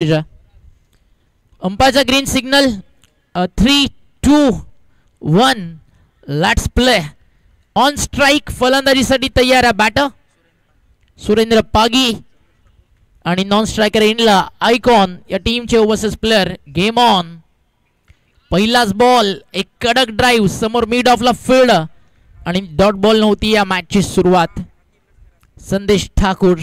अंपायरचा green signal 3, 2, 1 let's play. On strike फलंदाजीसाठी तयार आहे बॅटर सुरेंद्र पागी आणि नॉन स्ट्रायकर इनला आयकॉन या टीमचे ओव्हरसीज प्लेयर. Game on. पहिलाच बॉल, एक कडक ड्राइव्ह समोर मिड ऑफला फील्ड आणि डॉट बॉल नव्हती या मॅचची सुरुवात. संदेश ठाकूर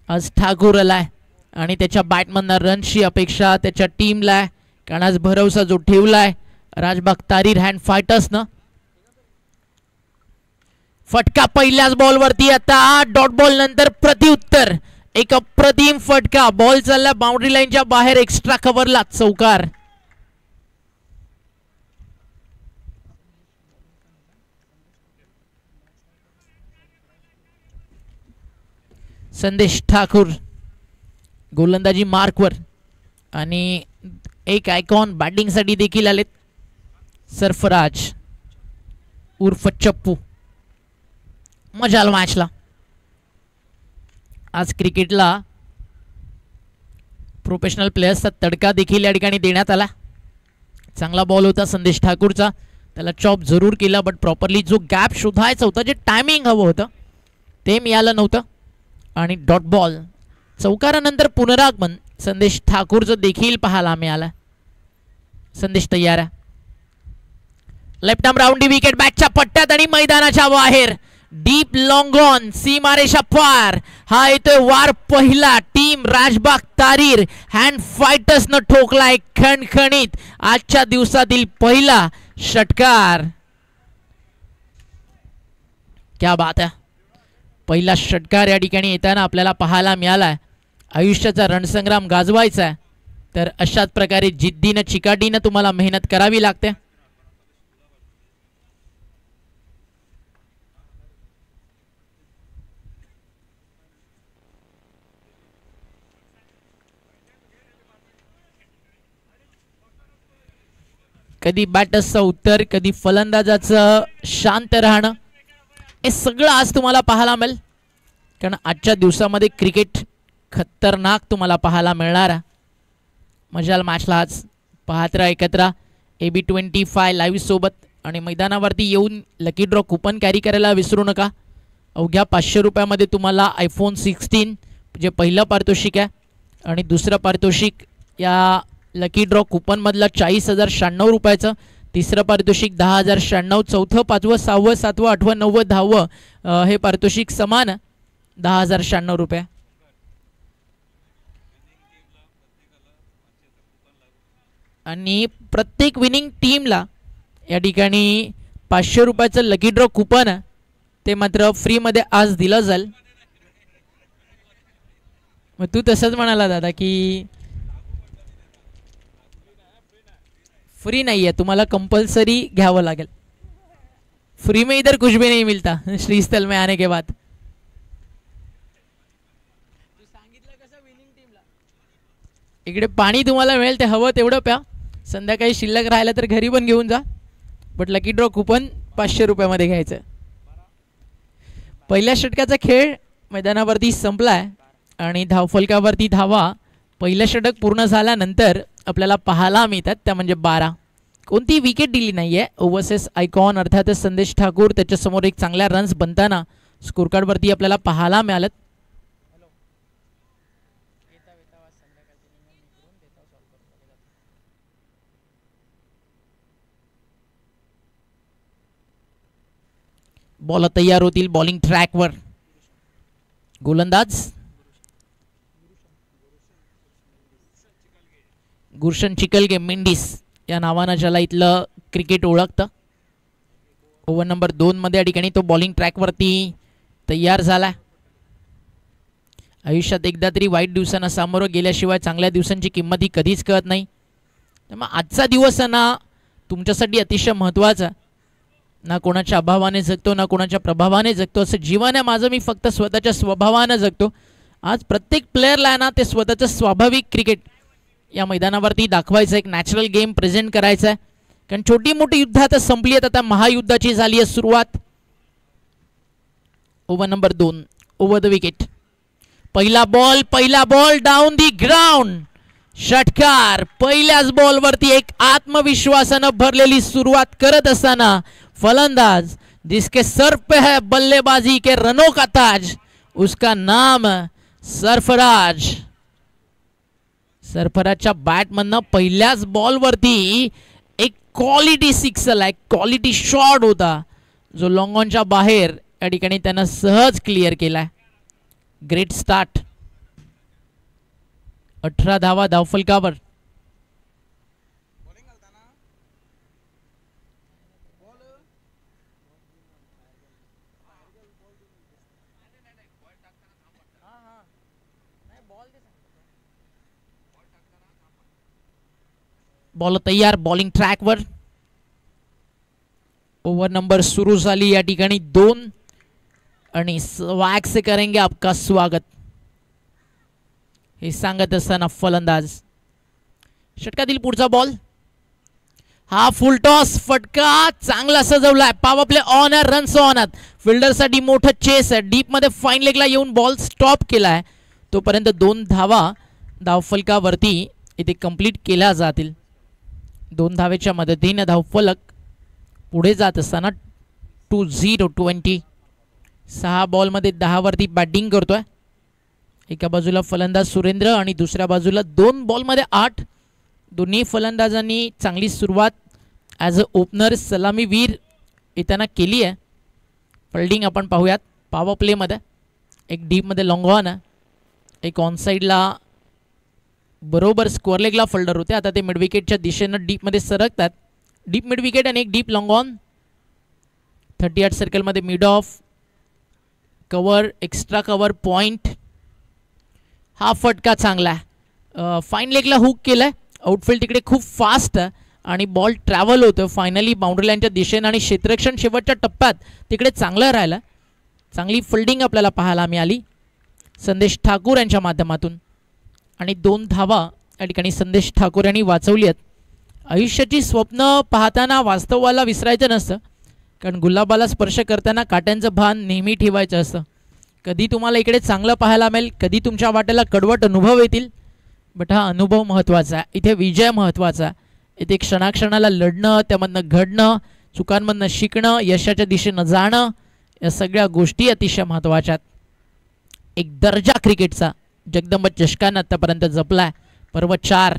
आज ठाकूर आलाय आणि त्याच्या बॅटमधनं रनची अपेक्षा त्याच्या टीमला आहे, कारण आज भरवसा जो ठेवलाय राजबाग तारीर हँड फायटर्सनं. फटका पहिल्याच बॉलवरती. आता डॉट बॉल नंतर प्रत्युत्तर, एक अप्रतिम फटका. बॉल चालला बाउंड्री लाईनच्या बाहेर, एक्स्ट्रा कव्हरला चौकार. संदेश ठाकूर गोलंदाजी मार्कवर आणि एक आयकॉन बॅटिंगसाठी देखील आलेत. सरफराज उर्फ चप्पू. मजा आला मॅचला. आज क्रिकेटला प्रोफेशनल प्लेयर्सचा तडका देखील या ठिकाणी देण्यात आला. चांगला बॉल होता संदेश ठाकूरचा, त्याला चॉप जरूर केला, बट प्रॉपरली जो गॅप शोधायचा होता, जे टायमिंग हवं होतं ते मिळालं नव्हतं. आणि डॉट बॉल. चौकारानंतर पुनरागमन संदेश ठाकूरचं देखील पाहायला मिळालं. संदेश तयार आहे. लेफ्ट आर्म राऊंडी विकेट बॅटच्या पट्ट्यात आणि मैदानाच्या बाहेर. डीप लॉंग ऑन, सीमारेषा पार. हा येतोय वार पहिला. टीम राजबाग तारीर हँड फायटर्सनं ठोकलाय खणखणीत आजच्या दिवसातील पहिला षटकार. क्या बात आहे. पहिला षटकार या ठिकाणी येताना आपल्याला पाहायला मिळालाय. आयुष्याचा रणसंग्राम गाजवायचा आहे तर अशाच प्रकारे जिद्दीनं चिकाटीनं तुम्हाला मेहनत करावी लागते. कधी बॅटर्सचं उत्तर, कधी फलंदाजाचं शांत राहणं, हे सगळं आज तुम्हाला पाहायला मिळेल, कारण आजच्या दिवसामध्ये क्रिकेट खतरनाक तुम्हाला पाहायला मिळणार आहे. मजाल मॅचला आज पाहत राहा एकत्र AB25 लाईव्ह सोबत. आणि मैदानावरती येऊन लकी ड्रॉ कुपन कॅरी करायला विसरू नका. अवघ्या 500 रुपयामध्ये तुम्हाला iPhone 16 जे पहिलं पारितोषिक आहे आणि दुसरं पारितोषिक या लकी ड्रॉ कुपनमधलं 40,096 रुपयाचं, तिसरं पारितोषिक 10,096, चौथं 5वं 6वं 7वं 8वं 9वं 10वं हे पारितोषिक समान 10,096 रुपये. आणि प्रत्येक विनिंग टीमला या ठिकाणी 500 रुपयाचं लकी ड्रॉ कुपन ते मात्र फ्रीमध्ये आज दिलं जाईल. मग तू तसंच म्हणाला दादा की फ्री नहीं है, तुम्हाला कंपल्सरी घ्यावं लागेल. फ्री में इधर कुछ भी नहीं मिलता श्रीस्थल में आने के बाद. इकडे पाणी तुम्हाला मिळेल ते हवं तेवढं प्या. संध्याकाळी शिल्लक राहिलं तर घरी पण घेऊन जा, बट लकी ड्रॉ कुपन 500 रुपयामध्ये घ्यायचं. पहिल्या षटकाचा खेळ मैदानावरती संपलाय आणि धावफलकावरती धावा पहिलं षटक पूर्ण झाल्यानंतर आपल्याला पाहायला मिळतात, त्या म्हणजे 12. कोणती विकेट दिली नाहीये. ओव्हरसीज आयकॉन अर्थातच संदेश ठाकूर त्याच्यासमोर एक चांगल्या रन्स बनताना स्कोरकार्डवरती आपल्याला पाहायला मिळालं. बॉल तयार होतील बॉलिंग ट्रॅकवर. गोलंदाज गुरशन चिकलगे मेंडिस या नावानं ज्याला इथलं क्रिकेट ओळखतं. ओव्हर नंबर 2 मध्ये या ठिकाणी तो बॉलिंग ट्रॅकवरती तयार झाला. आयुष्यात एकदा तरी वाईट दिवसांना सामोरं गेल्याशिवाय चांगल्या दिवसांची किंमत ही कधीच कळत नाही. त्यामुळे आजचा दिवस ना तुमच्यासाठी अतिशय महत्त्वाचा. ना कोणाच्या अभावाने जगतो ना कोणाच्या प्रभावाने जगतो, असं जीवन आहे माझं. मी फक्त स्वतःच्या स्वभावानं जगतो. आज प्रत्येक प्लेयरला ना ते स्वतःचं स्वाभाविक क्रिकेट या मैदानावरती दाखवायचं, एक नॅचरल गेम प्रेझेंट करायचा आहे. कारण छोटी मोठी युद्ध आता संपली आहेत, आता महायुद्धाची झाली आहे सुरुवात. Over number 2 over the wicket. पहिला बॉल डाउन दी ग्राउंड. षटकार. पहिल्याच बॉलवरती एक आत्मविश्वासानं भरलेली सुरुवात करत असताना फलंदाज जिसके सर पे है बल्लेबाजी के रनों का ताज, उसका नाम सरफराज. सरफराजच्या बॅटमधनं पहिल्याच बॉलवरती एक क्वालिटी सिक्सर, एक क्वालिटी शॉट होता जो लॉंग ऑनच्या बाहेर या ठिकाणी त्यानं सहज क्लिअर केलाय. Great start. 18 धावा धावफलकावर. बॉल तयार. बॉलिंग ट्रॅकवर. ओव्हर नंबर सुरू झाली या ठिकाणी 2 आणि स्वॅग से करेंगे आपका स्वागत हे सांगत असताना फलंदाज. षटकातील पुढचा बॉल. हा फुल टॉस फटका चांगला सजवलाय. पॉवर प्ले ऑन आहे. रन्स ऑन आहेत. फिल्डरसाठी मोठं चेस आहे. डीप मध्ये फाईन लेगला येऊन बॉल स्टॉप केलाय. तोपर्यंत 2 धावा धावफलकावरती इथे कंप्लीट केल्या जातील. 2 धावेच्या मदतीने धावफलक पुढे जात असताना 2-0-20. 6 बॉलमध्ये 10 वरती बॅटिंग करतोय. एका बाजूला फलंदाज सुरेंद्र आणि दुसऱ्या बाजूला 2 बॉलमध्ये 8. दोन्ही फलंदाजांनी चांगली सुरुवात ॲज अ ओपनर सलामीवीर येताना केली आहे. फिल्डिंग आपण पाहूयात. पॉवर प्लेमध्ये एक डीपमध्ये लॉंग ऑन आहे. एक ऑन साईडला बरोबर स्क्वेअर लेगला फिल्डर होते. आता ते मिडविकेटच्या दिशेनं डीपमध्ये सरकतात. डीप मिड विकेट आणि एक डीप लॉंग ऑन. 38 सर्कलमध्ये mid of cover, extra cover point. हा फटका चांगला आहे. फाईन लेगला हुक केलाय. आउटफील्ड तिकडे खूप फास्ट आहे आणि बॉल ट्रॅव्हल होतं फायनली बाउंड्री लाईनच्या दिशेनं आणि क्षेत्ररक्षण शेवटच्या टप्प्यात तिकडे चांगलं राहिलं. चांगली फिल्डिंग आपल्याला पाहायला मिळाली संदेश ठाकूर यांच्या माध्यमातून आणि 2 धावा या ठिकाणी संदेश ठाकूर यांनी वाचवली आहेत. आयुष्याची स्वप्न पाहताना वास्तवाला विसरायचं नसतं, कारण गुलाबाला स्पर्श करताना काट्यांचं भान नेहमी ठेवायचं असतं. कधी तुम्हाला इकडे चांगलं पाहायला मिळेल, कधी तुमच्या वाट्याला कडवट अनुभव येतील, बट हा अनुभव महत्त्वाचा आहे. इथे विजय महत्त्वाचा आहे. इथे क्षणाक्षणाला लढणं, त्यामधनं घडणं, चुकांमधनं शिकणं, यशाच्या दिशेनं जाणं, या सगळ्या गोष्टी अतिशय महत्त्वाच्या आहेत. एक दर्जा क्रिकेटचा जगदंब चषकानं आतापर्यंत जपलाय. पर्व 4.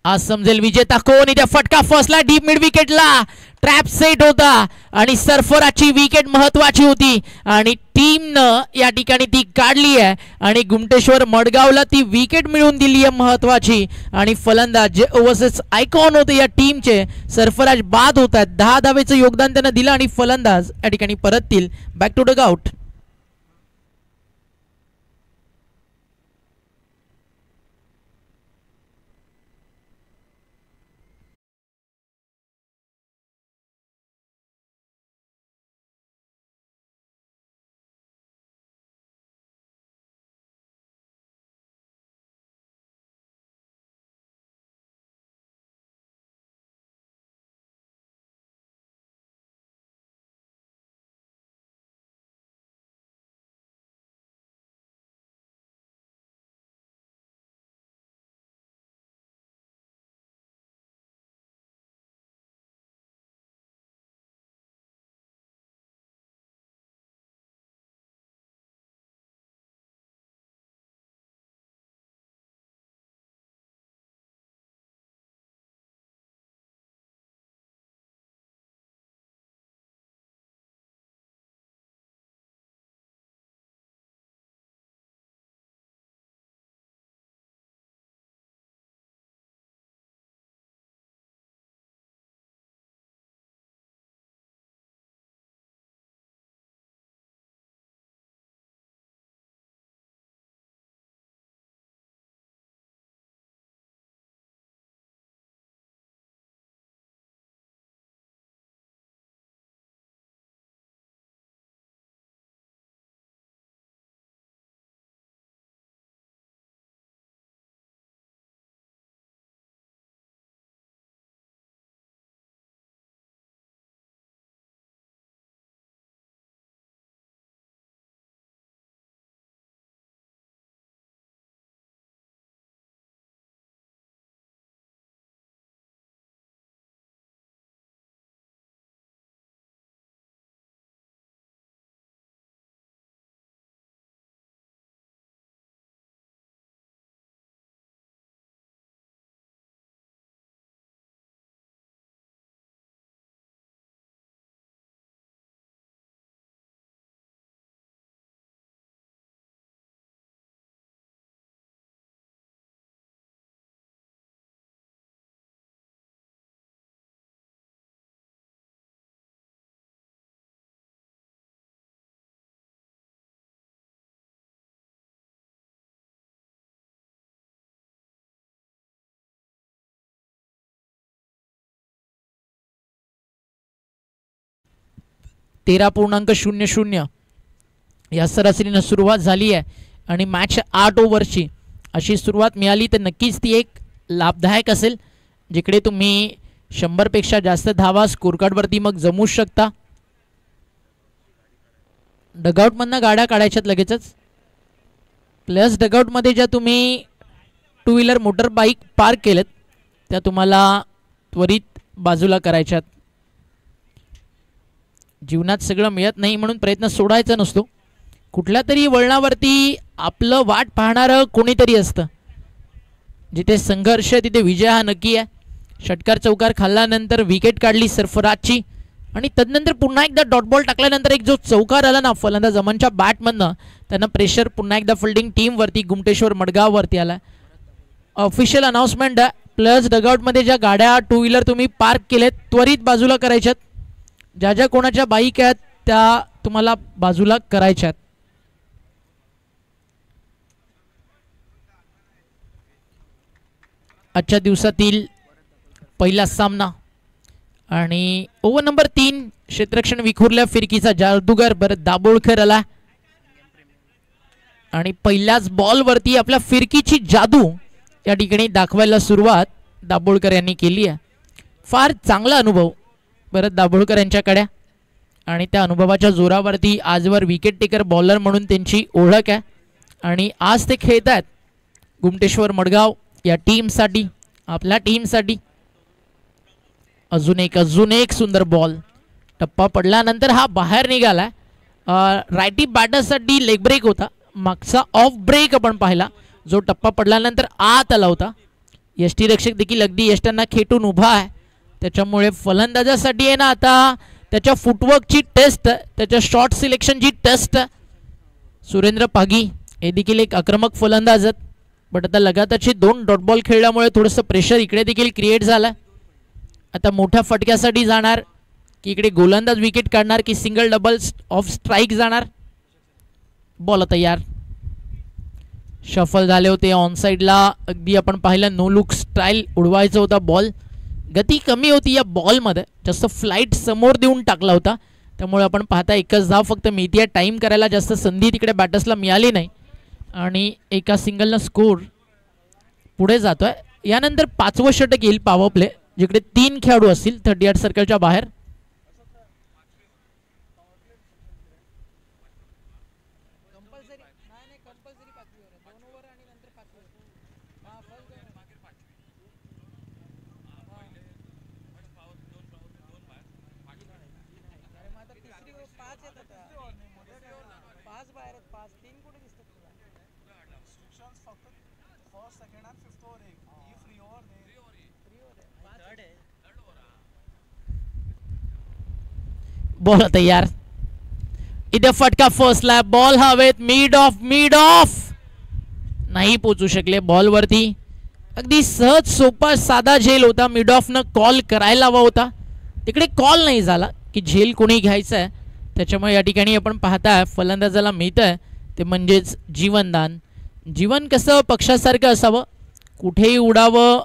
आज समजेल विजेता कोण. इथे फटका फसला डीप मिड विकेटला. ट्रॅप सेट होता आणि सरफराची विकेट महत्वाची होती आणि टीमनं या ठिकाणी ती काढली आहे आणि गुमटेश्वर मडगावला ती विकेट मिळवून दिली आहे महत्वाची. आणि फलंदाज जे ओव्हरसीज आयकॉन होते या टीमचे सरफराज बाद होत आहेत. 10 धावेचं योगदान त्यांना दिलं आणि फलंदाज या ठिकाणी परततील बॅक टू डगआउट. 13.00 या सरासरीनं सुरुवात झाली आहे आणि मॅच 8 ओव्हरची अशी सुरुवात मिळाली तर नक्कीच ती एक लाभदायक असेल, जिकडे तुम्ही 100 पेक्षा जास्त धावा स्कोर कार्डवरती मग जमू शकता. डगआउटमधनं गाड्या काढायच्यात लगेचच. प्लस डगआउटमध्ये ज्या तुम्ही two wheeler motor bike park केलेत त्या तुम्हाला त्वरित बाजूला करायच्यात. जीवनात सगळं मिळत नाही म्हणून प्रयत्न सोडायचा नसतो. कुठल्या तरी वळणावरती आपलं वाट पाहणारं कोणीतरी असतं. जिथे संघर्ष तिथे विजय हा नक्की आहे. षटकार चौकार खाल्ल्यानंतर विकेट काढली सरफराजची आणि तदनंतर पुन्हा एकदा डॉट बॉल टाकल्यानंतर एक जो चौकार आला ना फलंदाज अमनच्या बॅटमधनं, त्यांना प्रेशर पुन्हा एकदा फिल्डिंग टीमवरती गुमटेश्वर मडगाववरती आला. ऑफिशियल अनाउन्समेंट आहे. प्लस डगआउटमध्ये ज्या गाड्या टू व्हीलर तुम्ही पार्क केलेत त्वरित बाजूला करायच्यात. ज्या ज्या कोणाच्या बाईक आहेत त्या तुम्हाला बाजूला करायच्यात. आजच्या दिवसातील पहिला सामना आणि ओव्हर नंबर 3 क्षेत्ररक्षण विखुरल्या फिरकीचा जादूगार भरत दाभोळकर आला आणि पहिल्याच बॉलवरती आपल्या फिरकीची जादू या ठिकाणी दाखवायला सुरुवात दाभोळकर यांनी केली आहे. फार चांगला अनुभव भरत दाभोळकर यांच्याकडे आणि त्या अनुभवाच्या जोरावरती आजवर विकेट टेकर बॉलर म्हणून त्यांची ओळख आहे आणि आज ते खेळत आहेत गुमटेश्वर मडगाव या टीमसाठी, आपल्या टीमसाठी. अजून एक सुंदर बॉल. टप्पा पडल्यानंतर हा बाहेर निघाला. रायटी बॅटरसाठी लेग ब्रेक होता. मागचा ऑफ ब्रेक आपण पाहिला जो टप्पा पडल्यानंतर आत आला होता. यष्टीरक्षक देखील अगदी यष्टांना खेटून उभा आहे. त्याच्यामुळे फलंदाजासाठी आहे ना आता त्याच्या फुटवर्कची टेस्ट, त्याच्या शॉट सिलेक्शनची टेस्ट. सुरेंद्र पागी हे देखील एक आक्रमक फलंदाज आहेत, बट आता लगातारची 2 डॉट बॉल खेळल्यामुळे थोडंसं प्रेशर इकडे देखील क्रिएट झालं. आता मोठ्या फटक्यासाठी जाणार की इकडे गोलंदाज विकेट काढणार की सिंगल डबल ऑफ स्ट्राईक जाणार. बॉल तयार. शफल झाले होते ऑन साईडला. अगदी आपण पाहिलं नो लुक स्टाईल उडवायचा होता बॉल. गती कमी होती या बॉलमध्ये, जास्त फ्लाईट समोर देऊन टाकला होता. त्यामुळे आपण पाहता एकच धाव फक्त मिळते. टाईम करायला जास्त संधी तिकडे बॅटर्सला मिळाली नाही आणि एका सिंगलनं स्कोर पुढे जातोय. यानंतर 5वं षटक येईल पॉवर प्ले, जिकडे 3 खेळाडू असतील 38 सर्कलच्या बाहेर. बॉल तयार. इथे फटका फसला. बॉल हवेत. मिड ऑफ नाही पोचू शकले बॉलवरती. अगदी सहज सोपा साधा झेल होता. मिड ऑफ न कॉल करायला हवा होता. तिकडे कॉल नाही झाला की झेल कोणी घ्यायचं आहे. त्याच्यामुळे या ठिकाणी आपण पाहताय फलंदाजाला मिळतंय ते म्हणजेच जीवनदान. जीवन कसं पक्षासारखं असावं, कुठेही उडावं,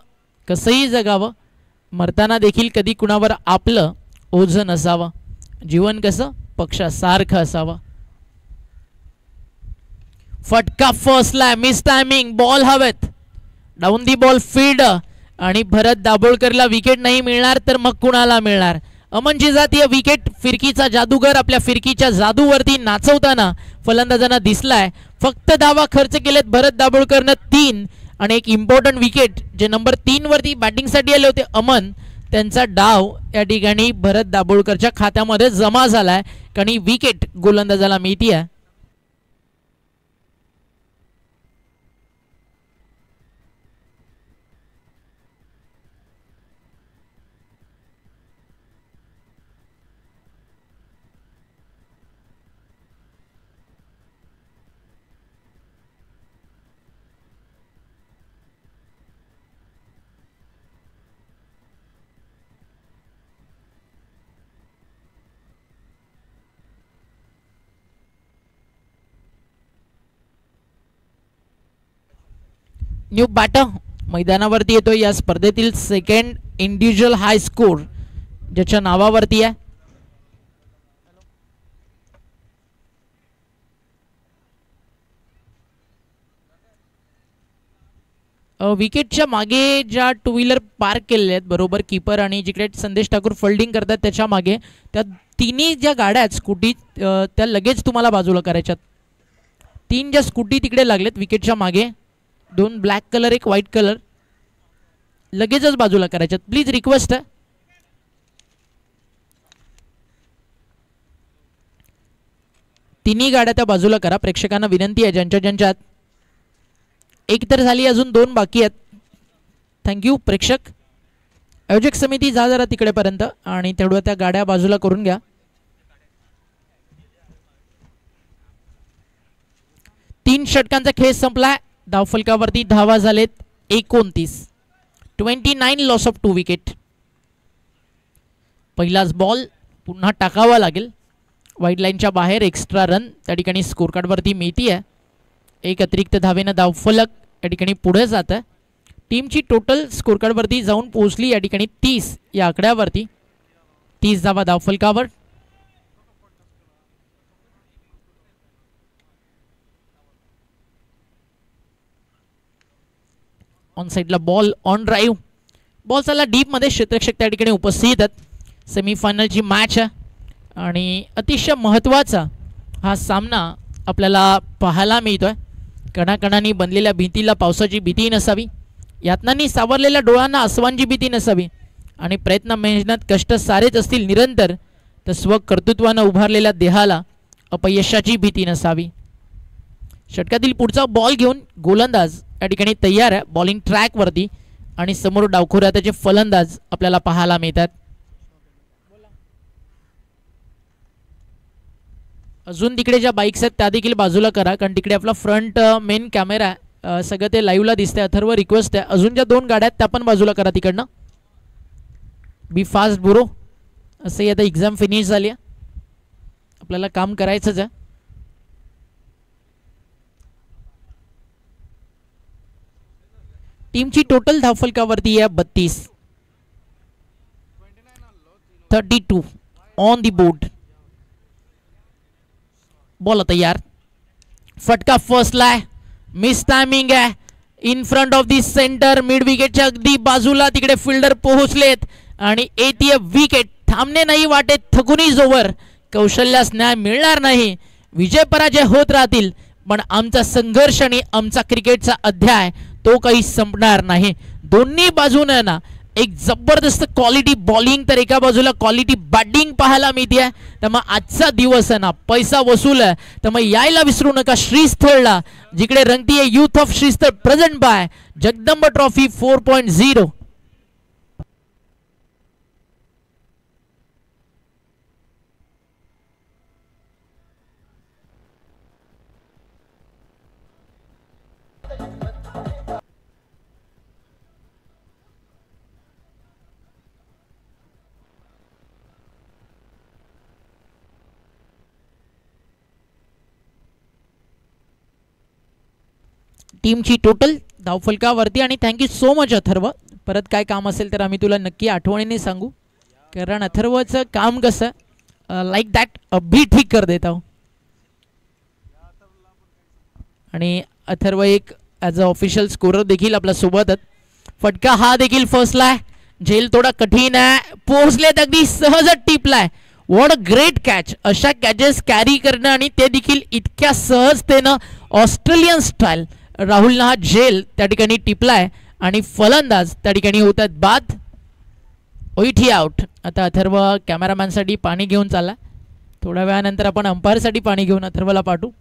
कसंही जगावं, मरताना देखील कधी कुणावर आपलं ओझं नसावं. जीवन कसं पक्षासारखं असावं. फटका फसलाय. Miss timing. बॉल हवेत. डाऊन दी बॉल फील्ड आणि भरत दाभोळकरला विकेट नाही मिळणार तर मग कुणाला मिळणार. अमनची जातीय विकेट. फिरकीचा जादूगर आपल्या फिरकीच्या जादूवरती नाचवताना फलंदाजांना दिसलाय. फक्त धावा खर्च केलेत भरत दाभोळकरनं 3 आणि एक इम्पॉर्टंट विकेट जे नंबर 3 वरती बॅटिंगसाठी आले होते अमन, त्यांचा डाव या ठिकाणी भरत दाभोळकरच्या खात्यामध्ये जमा झालाय कारण विकेट गोलंदाजाला मिळतीये. न्यू बॅटर मैदानावरती येतो. या स्पर्धेतील सेकंड इंडिव्हिज्युअल हाय स्कोर ज्याच्या नावावरती आहे. विकेटच्या मागे ज्या टू व्हीलर पार्क केलेल्या आहेत बरोबर कीपर आणि जिकडे संदेश ठाकूर फिल्डिंग करतात त्याच्या मागे, त्या तिन्ही ज्या गाड्या आहेत स्कूटी त्या लगेच तुम्हाला बाजूला करायच्यात. 3 ज्या स्कूटी तिकडे लागलेत विकेटच्या मागे, 2 ब्लॅक कलर 1 व्हाईट कलर, लगेचच बाजूला करायच्यात. प्लीज रिक्वेस्ट आहे. तिन्ही गाड्या त्या बाजूला करा. प्रेक्षकांना विनंती आहे ज्यांच्या ज्यांच्यात. एक तर झाली, अजून 2 बाकी आहेत. थँक्यू प्रेक्षक. आयोजक समिती जा जरा तिकडेपर्यंत आणि तेवढ्या त्या गाड्या बाजूला करून घ्या. 3 षटकांचा खेळ संपलाय. धावफलकावरती धावा झालेत 29. 29 लॉस ऑफ 2 विकेट. पहिलाच बॉल पुन्हा टाकावा लागेल. व्हाईट लाईनच्या बाहेर एक्स्ट्रा रन त्या ठिकाणी स्कोर कार्डवरती मिळती आहे. 1 अतिरिक्त धावेनं धावफलक या ठिकाणी पुढे जात आहे. टीमची टोटल स्कोर कार्डवरती जाऊन पोहोचली या ठिकाणी 30 या आकड्यावरती. 30 धावा धावफलकावर. ऑन साईडला बॉल ऑन ड्राईव्ह. बॉल चालला डीपमध्ये. क्षेत्ररक्षक त्या ठिकाणी उपस्थित आहेत. सेमीफायनलची मॅच आहे आणि अतिशय महत्त्वाचा हा सामना आपल्याला पाहायला मिळतोय. कणाकणांनी बनलेल्या भिंतीला पावसाची भीती नसावी, यातनांनी सावरलेल्या डोळ्यांना आसवांची भीती नसावी आणि प्रयत्न मेहनत कष्ट सारेच असतील निरंतर, तर स्वकर्तृत्वानं उभारलेल्या देहाला अपयशाची भीती नसावी. षटकातील पुढचा बॉल घेऊन गोलंदाज या ठिकाणी तयार आहे बॉलिंग ट्रॅकवरती आणि समोर डावखोऱ्या त्याचे फलंदाज आपल्याला पाहायला मिळतात. अजून तिकडे ज्या बाईक्स आहेत त्या देखील बाजूला करा, कारण तिकडे आपला फ्रंट मेन कॅमेरा आहे. सगळं ते लाईव्हला दिसतंय. अथर्व रिक्वेस्ट आहे अजून ज्या 2 गाड्या आहेत त्या पण बाजूला करा तिकडनं. Be fast bro. असंही आता एक्झाम फिनिश झाली आहे, आपल्याला काम करायचंच आहे. टीमची टोटल धावफलकावरती आहे 32. 32 ऑन दी बोर्ड. बॉल तयार. फटका फर्स्टला आहे. मिस टायमिंग आहे. In front of the centre. Mid विकेटच्या अगदी बाजूला तिकडे फिल्डर पोहोचलेत आणि येतीये विकेट. थांबणे नाही वाटेत. थकूनच ओव्हर. कौशल्यास न्याय मिळणार नाही. विजय पराजय होत राहतील, पण आमचा संघर्ष आणि आमचा क्रिकेटचा अध्याय तो काही संपणार नाही. दोन्ही बाजूने ना एक जबरदस्त क्वालिटी बॉलिंग तर एका बाजूला क्वालिटी बॅटिंग पाहायला मिळते. त्यामुळे आजचा दिवस आहे ना पैसा वसूल आहे. त्यामुळे यायला विसरू नका श्रीस्थळला, जिकडे रंगतीये youth of Shristhal present by Jagdamb trophy 4.0. टीमची टोटल धावफलकावरती. आणि थँक्यू सो मच अथर्व. परत काय काम असेल तर आम्ही तुला नक्की आठवणीने सांगू, कारण अथर्वचं काम कसं लाईक दॅट अभी ठीक कर देता हूं. आणि अथर्व एक ॲज अ ऑफिशियल स्कोरर देखील आपल्या सोबतच. फटका हा देखील फर्स्टला आहे. झेल थोडा कठीण आहे. पोहोचलेत अगदी सहजच टिपलाय. What a great catch. अशा कॅचेस कॅरी करणं आणि ते देखील इतक्या सहजतेनं ऑस्ट्रेलियन स्टाईल. राहुलनं हा झेल त्या ठिकाणी टिपलाय आणि फलंदाज त्या ठिकाणी होतात बाद. ओईठी आउट. आता अथर्व कॅमेरामॅनसाठी पाणी घेऊन चालला. थोड्या वेळानंतर आपण अंपायरसाठी पाणी घेऊन अथर्वला पाठवू.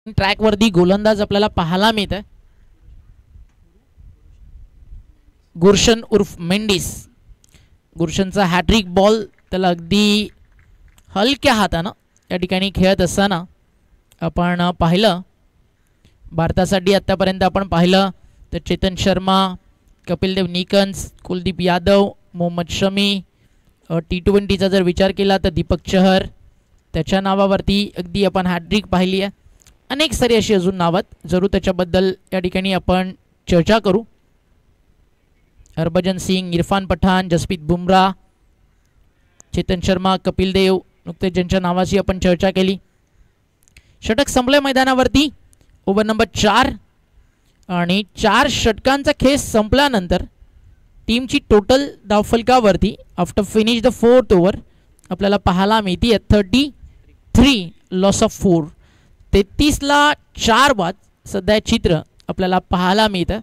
ट्रॅकवरती गोलंदाज आपल्याला पाहायला मिळत आहे. गुरशन उर्फ मेंडिस. गुरशनचा हॅट्रिक बॉल त्याला अगदी हलक्या हातानं या ठिकाणी खेळत असताना आपण पाहिलं. भारतासाठी आत्तापर्यंत आपण पाहिलं तर चेतन शर्मा, कपिलदेव निकन्स, कुलदीप यादव, मोहम्मद शमी. T20चा जर विचार केला तर दीपक चहर, त्याच्या नावावरती अगदी आपण हॅट्रिक पाहिली आहे. अनेक सारी अशी अजून नावात जरूर त्याच्याबद्दल या ठिकाणी आपण चर्चा करू. हरभजन सिंग, इरफान पठाण, जसप्रीत बुमराह, चेतन शर्मा, कपिल देव नुकतेच ज्यांच्या नावाची आपण चर्चा केली. षटक संपले मैदानावरती. ओव्हर नंबर 4 आणि 4 षटकांचा खेळ संपल्यानंतर टीमची टोटल धावफलकावरती after finish the 4th over आपल्याला पाहायला मिळते 33 लॉस ऑफ 4. 33ला 4 बाद सध्या चित्र आपल्याला पाहायला मिळतं.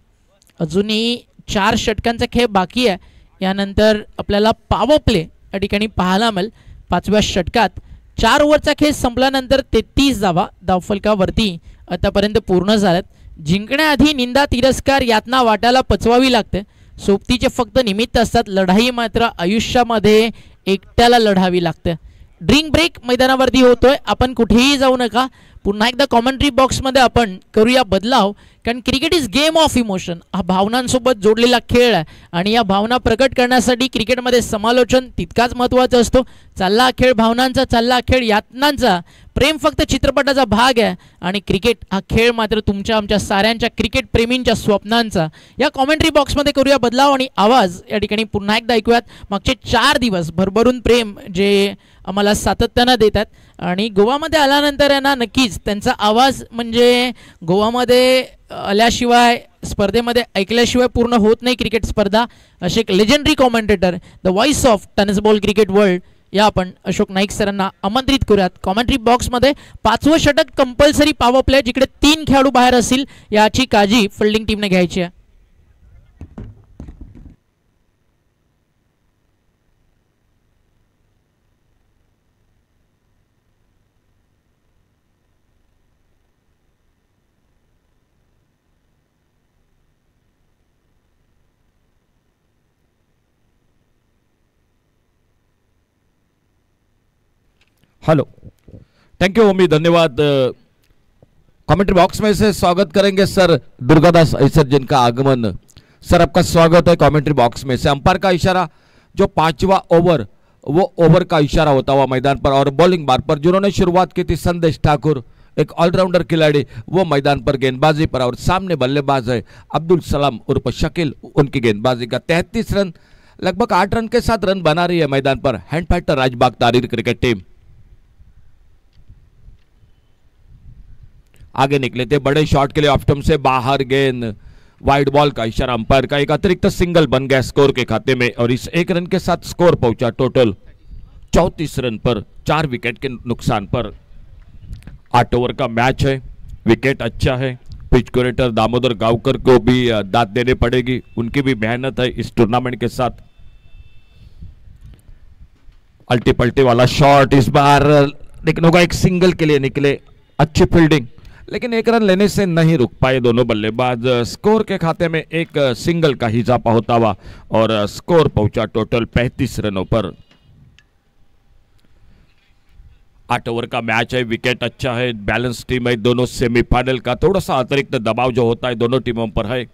अजूनही 4 षटकांचा खेळ बाकी आहे. यानंतर आपल्याला पॉवर प्ले या ठिकाणी पाहायला मिळेल. 5व्या षटकात 4 ओव्हरचा खेळ संपल्यानंतर 33 धावा धावफलकावरती आतापर्यंत पूर्ण झाल्यात. जिंकण्याआधी निंदा, तिरस्कार, यातना वाटायला पचवावी लागते. सोबतीचे फक्त निमित्त असतात. लढाई मात्र आयुष्यामध्ये एकट्याला लढावी लागते. ड्रिंक ब्रेक मैदानावरती होतोय. आपण कुठेही जाऊ नका. पुन्हा एकदा कॉमेंट्री बॉक्समध्ये आपण करूया बदलाव, कारण cricket is game of emotion. हा भावनांसोबत जोडलेला खेळ आहे आणि या भावना प्रकट करण्यासाठी क्रिकेटमध्ये समालोचन तितकाच महत्त्वाचं असतो. चालला खेळ भावनांचा, चालला खेळ यातनांचा. प्रेम फक्त चित्रपटाचा भाग आहे आणि क्रिकेट हा खेळ मात्र तुमच्या आमच्या साऱ्यांच्या क्रिकेट प्रेमींच्या स्वप्नांचा. या कॉमेंट्री बॉक्समध्ये करूया बदलाव आणि आवाज या ठिकाणी पुन्हा एकदा ऐकूयात. मागचे 4 दिवस भरभरून प्रेम जे आम्हाला सातत्यानं देतात आणि गोवामध्ये आल्यानंतर आहे ना, नक्कीच त्यांचा आवाज म्हणजे गोवामध्ये आल्याशिवाय, स्पर्धेमध्ये ऐकल्याशिवाय पूर्ण होत नाही क्रिकेट स्पर्धा. असे एक legendary commentator, the voice of tennis ball cricket world, या आपण अशोक नाईक सरांना आमंत्रित करूयात कॉमेंट्री बॉक्समध्ये. 5वं षटक कंपल्सरी पॉवर प्ले, जिकडे 3 खेळाडू बाहेर असतील याची काळजी फिल्डिंग टीमने घ्यायची आहे. हेलो, थैंक यू ओमी, धन्यवाद. कमेंट्री बॉक्स में से स्वागत करेंगे सर दुर्गादास ऐसर, जिनका आगमन. सर आपका स्वागत है कमेंट्री बॉक्स में से. अंपायर का इशारा, जो 5वां ओवर, वो ओवर का इशारा होता हुआ मैदान पर. और बॉलिंग बार पर जिन्होंने शुरुआत की थी संदेश ठाकुर, एक ऑलराउंडर खिलाड़ी, वो मैदान पर गेंदबाजी पर. और सामने बल्लेबाज है अब्दुल सलाम उर्फ शकील, उनकी गेंदबाजी का 33 रन, लगभग 8 रन के साथ रन बना रही है मैदान पर hand fighter Rajbag Tarir cricket team. आगे निकले थे बड़े शॉट के लिए, ऑफ स्टंप से बाहर गेंद, वाइड बॉल का इशारा अंपायर का. एक अतिरिक्त सिंगल बन गया स्कोर के खाते में और इस 1 रन के साथ स्कोर पहुंचा टोटल 34 रन पर, 4 विकेट के नुकसान पर. 8 ओवर का मैच है, विकेट अच्छा है. पिच क्यूरेटर दामोदर गावकर को भी दाद देने पड़ेगी, उनकी भी मेहनत है इस टूर्नामेंट के साथ. अल्टी पल्टी वाला शॉट इस बार देखने को एक सिंगल के लिए निकले. अच्छी फील्डिंग, लेकिन 1 रन लेने से नहीं रुक पाए दोनों बल्लेबाज. स्कोर के खाते में एक सिंगल का इजाफा होता हुआ और स्कोर पहुंचा टोटल 35 रनों पर. 8 ओवर का मैच है, विकेट अच्छा है, बैलेंस टीम है. दोनों सेमीफाइनल का थोड़ा सा अतिरिक्त दबाव जो होता है दोनों टीमों पर है.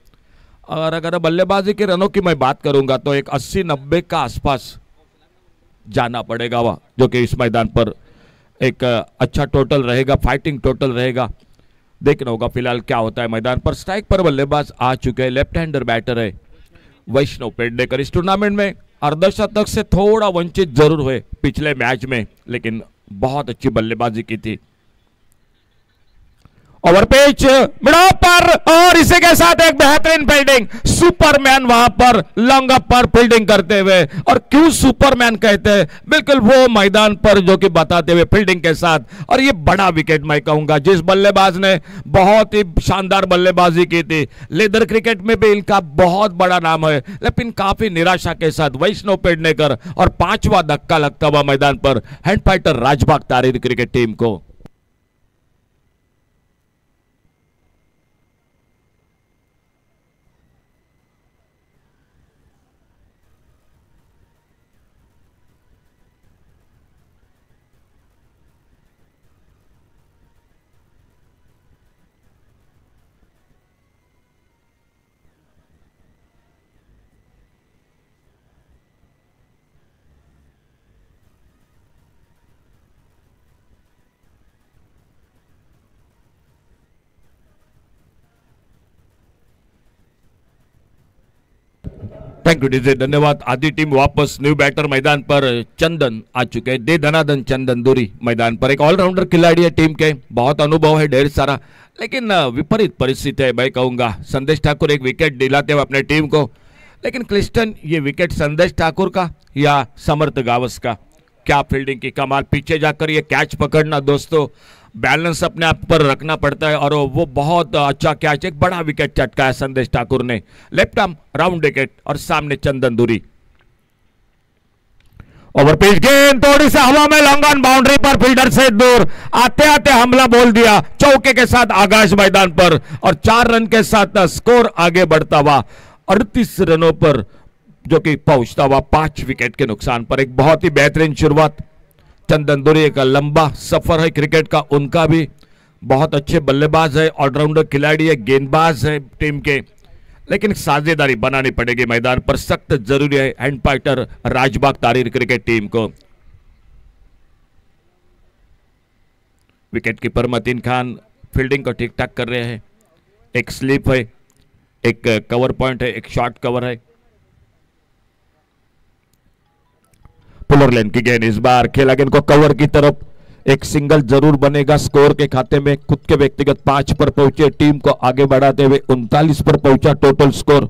और अगर बल्लेबाजी के रनों की मैं बात करूंगा तो एक 80-90 का आसपास जाना पड़ेगा वह, जो कि इस मैदान पर एक अच्छा टोटल रहेगा, फाइटिंग टोटल रहेगा. देखना होगा फिलहाल क्या होता है मैदान पर. स्ट्राइक पर बल्लेबाज आ चुके हैं, लेफ्ट हैंडर बैटर है वैष्णव पेडनेकर. इस टूर्नामेंट में अर्धशतक से थोड़ा वंचित जरूर हुए पिछले मैच में, लेकिन बहुत अच्छी बल्लेबाजी की थी. ओवर पिच मिडल पर, और इसी के साथ एक बेहतरीन फील्डिंग. सुपरमैन वहां पर लॉन्ग अप पर फील्डिंग करते हुए, और क्यों सुपरमैन कहते हैं, बिल्कुल वो मैदान पर जो कि बताते हुए फील्डिंग के साथ. और ये बड़ा विकेट मैं कहूंगा, जिस बल्लेबाज ने बहुत ही शानदार बल्लेबाजी की थी. लेदर क्रिकेट में भी इनका बहुत बड़ा नाम है, लेकिन काफी निराशा के साथ वैष्णव पेडनेकर. और 5वां धक्का लगता हुआ मैदान पर hand fighter Rajbag Tarir cricket team को. थैंक यू डीजे, धन्यवाद। आधी टीम वापस, न्यू बैटर मैदान पर चंदन आ चुके हैं, दे धनाधन चंदन दूरी मैदान पर। एक ऑलराउंडर खिलाड़ी है टीम के, बहुत अनुभव है ढेर सारा, लेकिन विपरीत परिस्थिति है मैं कहूंगा। संदेश ठाकुर एक विकेट दिलाते हुए अपने टीम को, लेकिन क्लिस्टन ये विकेट संदेश ठाकुर का या समर्थ गावस का? क्या फील्डिंग की कमाल, पीछे जाकर ये कैच पकड़ना दोस्तों, बैलेंस अपने आप पर रखना पड़ता है, और वो बहुत अच्छा कैच, एक बड़ा विकेट चटकाया संदेश ठाकुर ने, लेफ्ट आर्म राउंड विकेट, और सामने चंदन दूरी। ओवर पिच गेंद थोड़ी सी हवा में, लॉन्ग ऑन बाउंड्री पर, फील्डर से दूर, आते आते हमला बोल दिया, चौके के साथ आकाश मैदान पर, और 4 रन के साथ स्कोर आगे बढ़ता हुआ 38 रनों पर, जो कि पहुंचता हुआ 5 विकेट के नुकसान पर। एक बहुत ही बेहतरीन शुरुआत चंदन दूरी का, लंबा सफर है क्रिकेट का उनका भी, बहुत अच्छे बल्लेबाज है, ऑलराउंडर खिलाड़ी है, गेंदबाज है टीम के, लेकिन साझेदारी बनानी पड़ेगी मैदान पर, सख्त जरूरी है hand fighter Rajbag Tarir cricket team को। Wicket keeper Mateen Khan fielding को ठीक ठाक कर रहे हैं, एक स्लिप है, एक कवर पॉइंट है, एक शॉर्ट कवर है। पुलर लेन की गेंद, इस बार खेला गेंद को कवर की तरफ, एक सिंगल जरूर बनेगा स्कोर के खाते में। खुद के व्यक्तिगत 5 पर पहुंचे, टीम को आगे बढ़ाते हुए 39 पर पहुंचा टोटल स्कोर।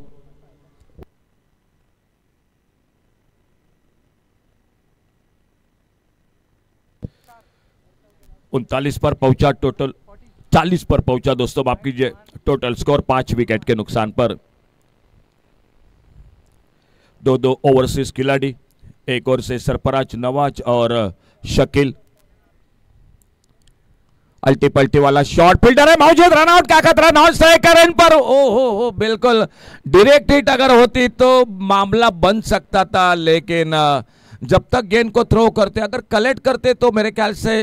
उनतालीस पर पहुंचा टोटल, 40 पर पहुंचा दोस्तों, माफ कीजिए, टोटल स्कोर 5 विकेट के नुकसान पर। 2-2 ओवरसीज खिलाड़ी, एक और से सरफराज नवाज और शकील। अल्टी पल्टी वाला शॉट, फील्डर है मौजूद, रन आउट का खतरा, नॉन स्ट्राइक का रन पर, ओ बिल्कुल डायरेक्ट हिट अगर होती तो मामला बन सकता था, लेकिन जब तक गेंद को थ्रो करते, अगर कलेक्ट करते तो मेरे ख्याल से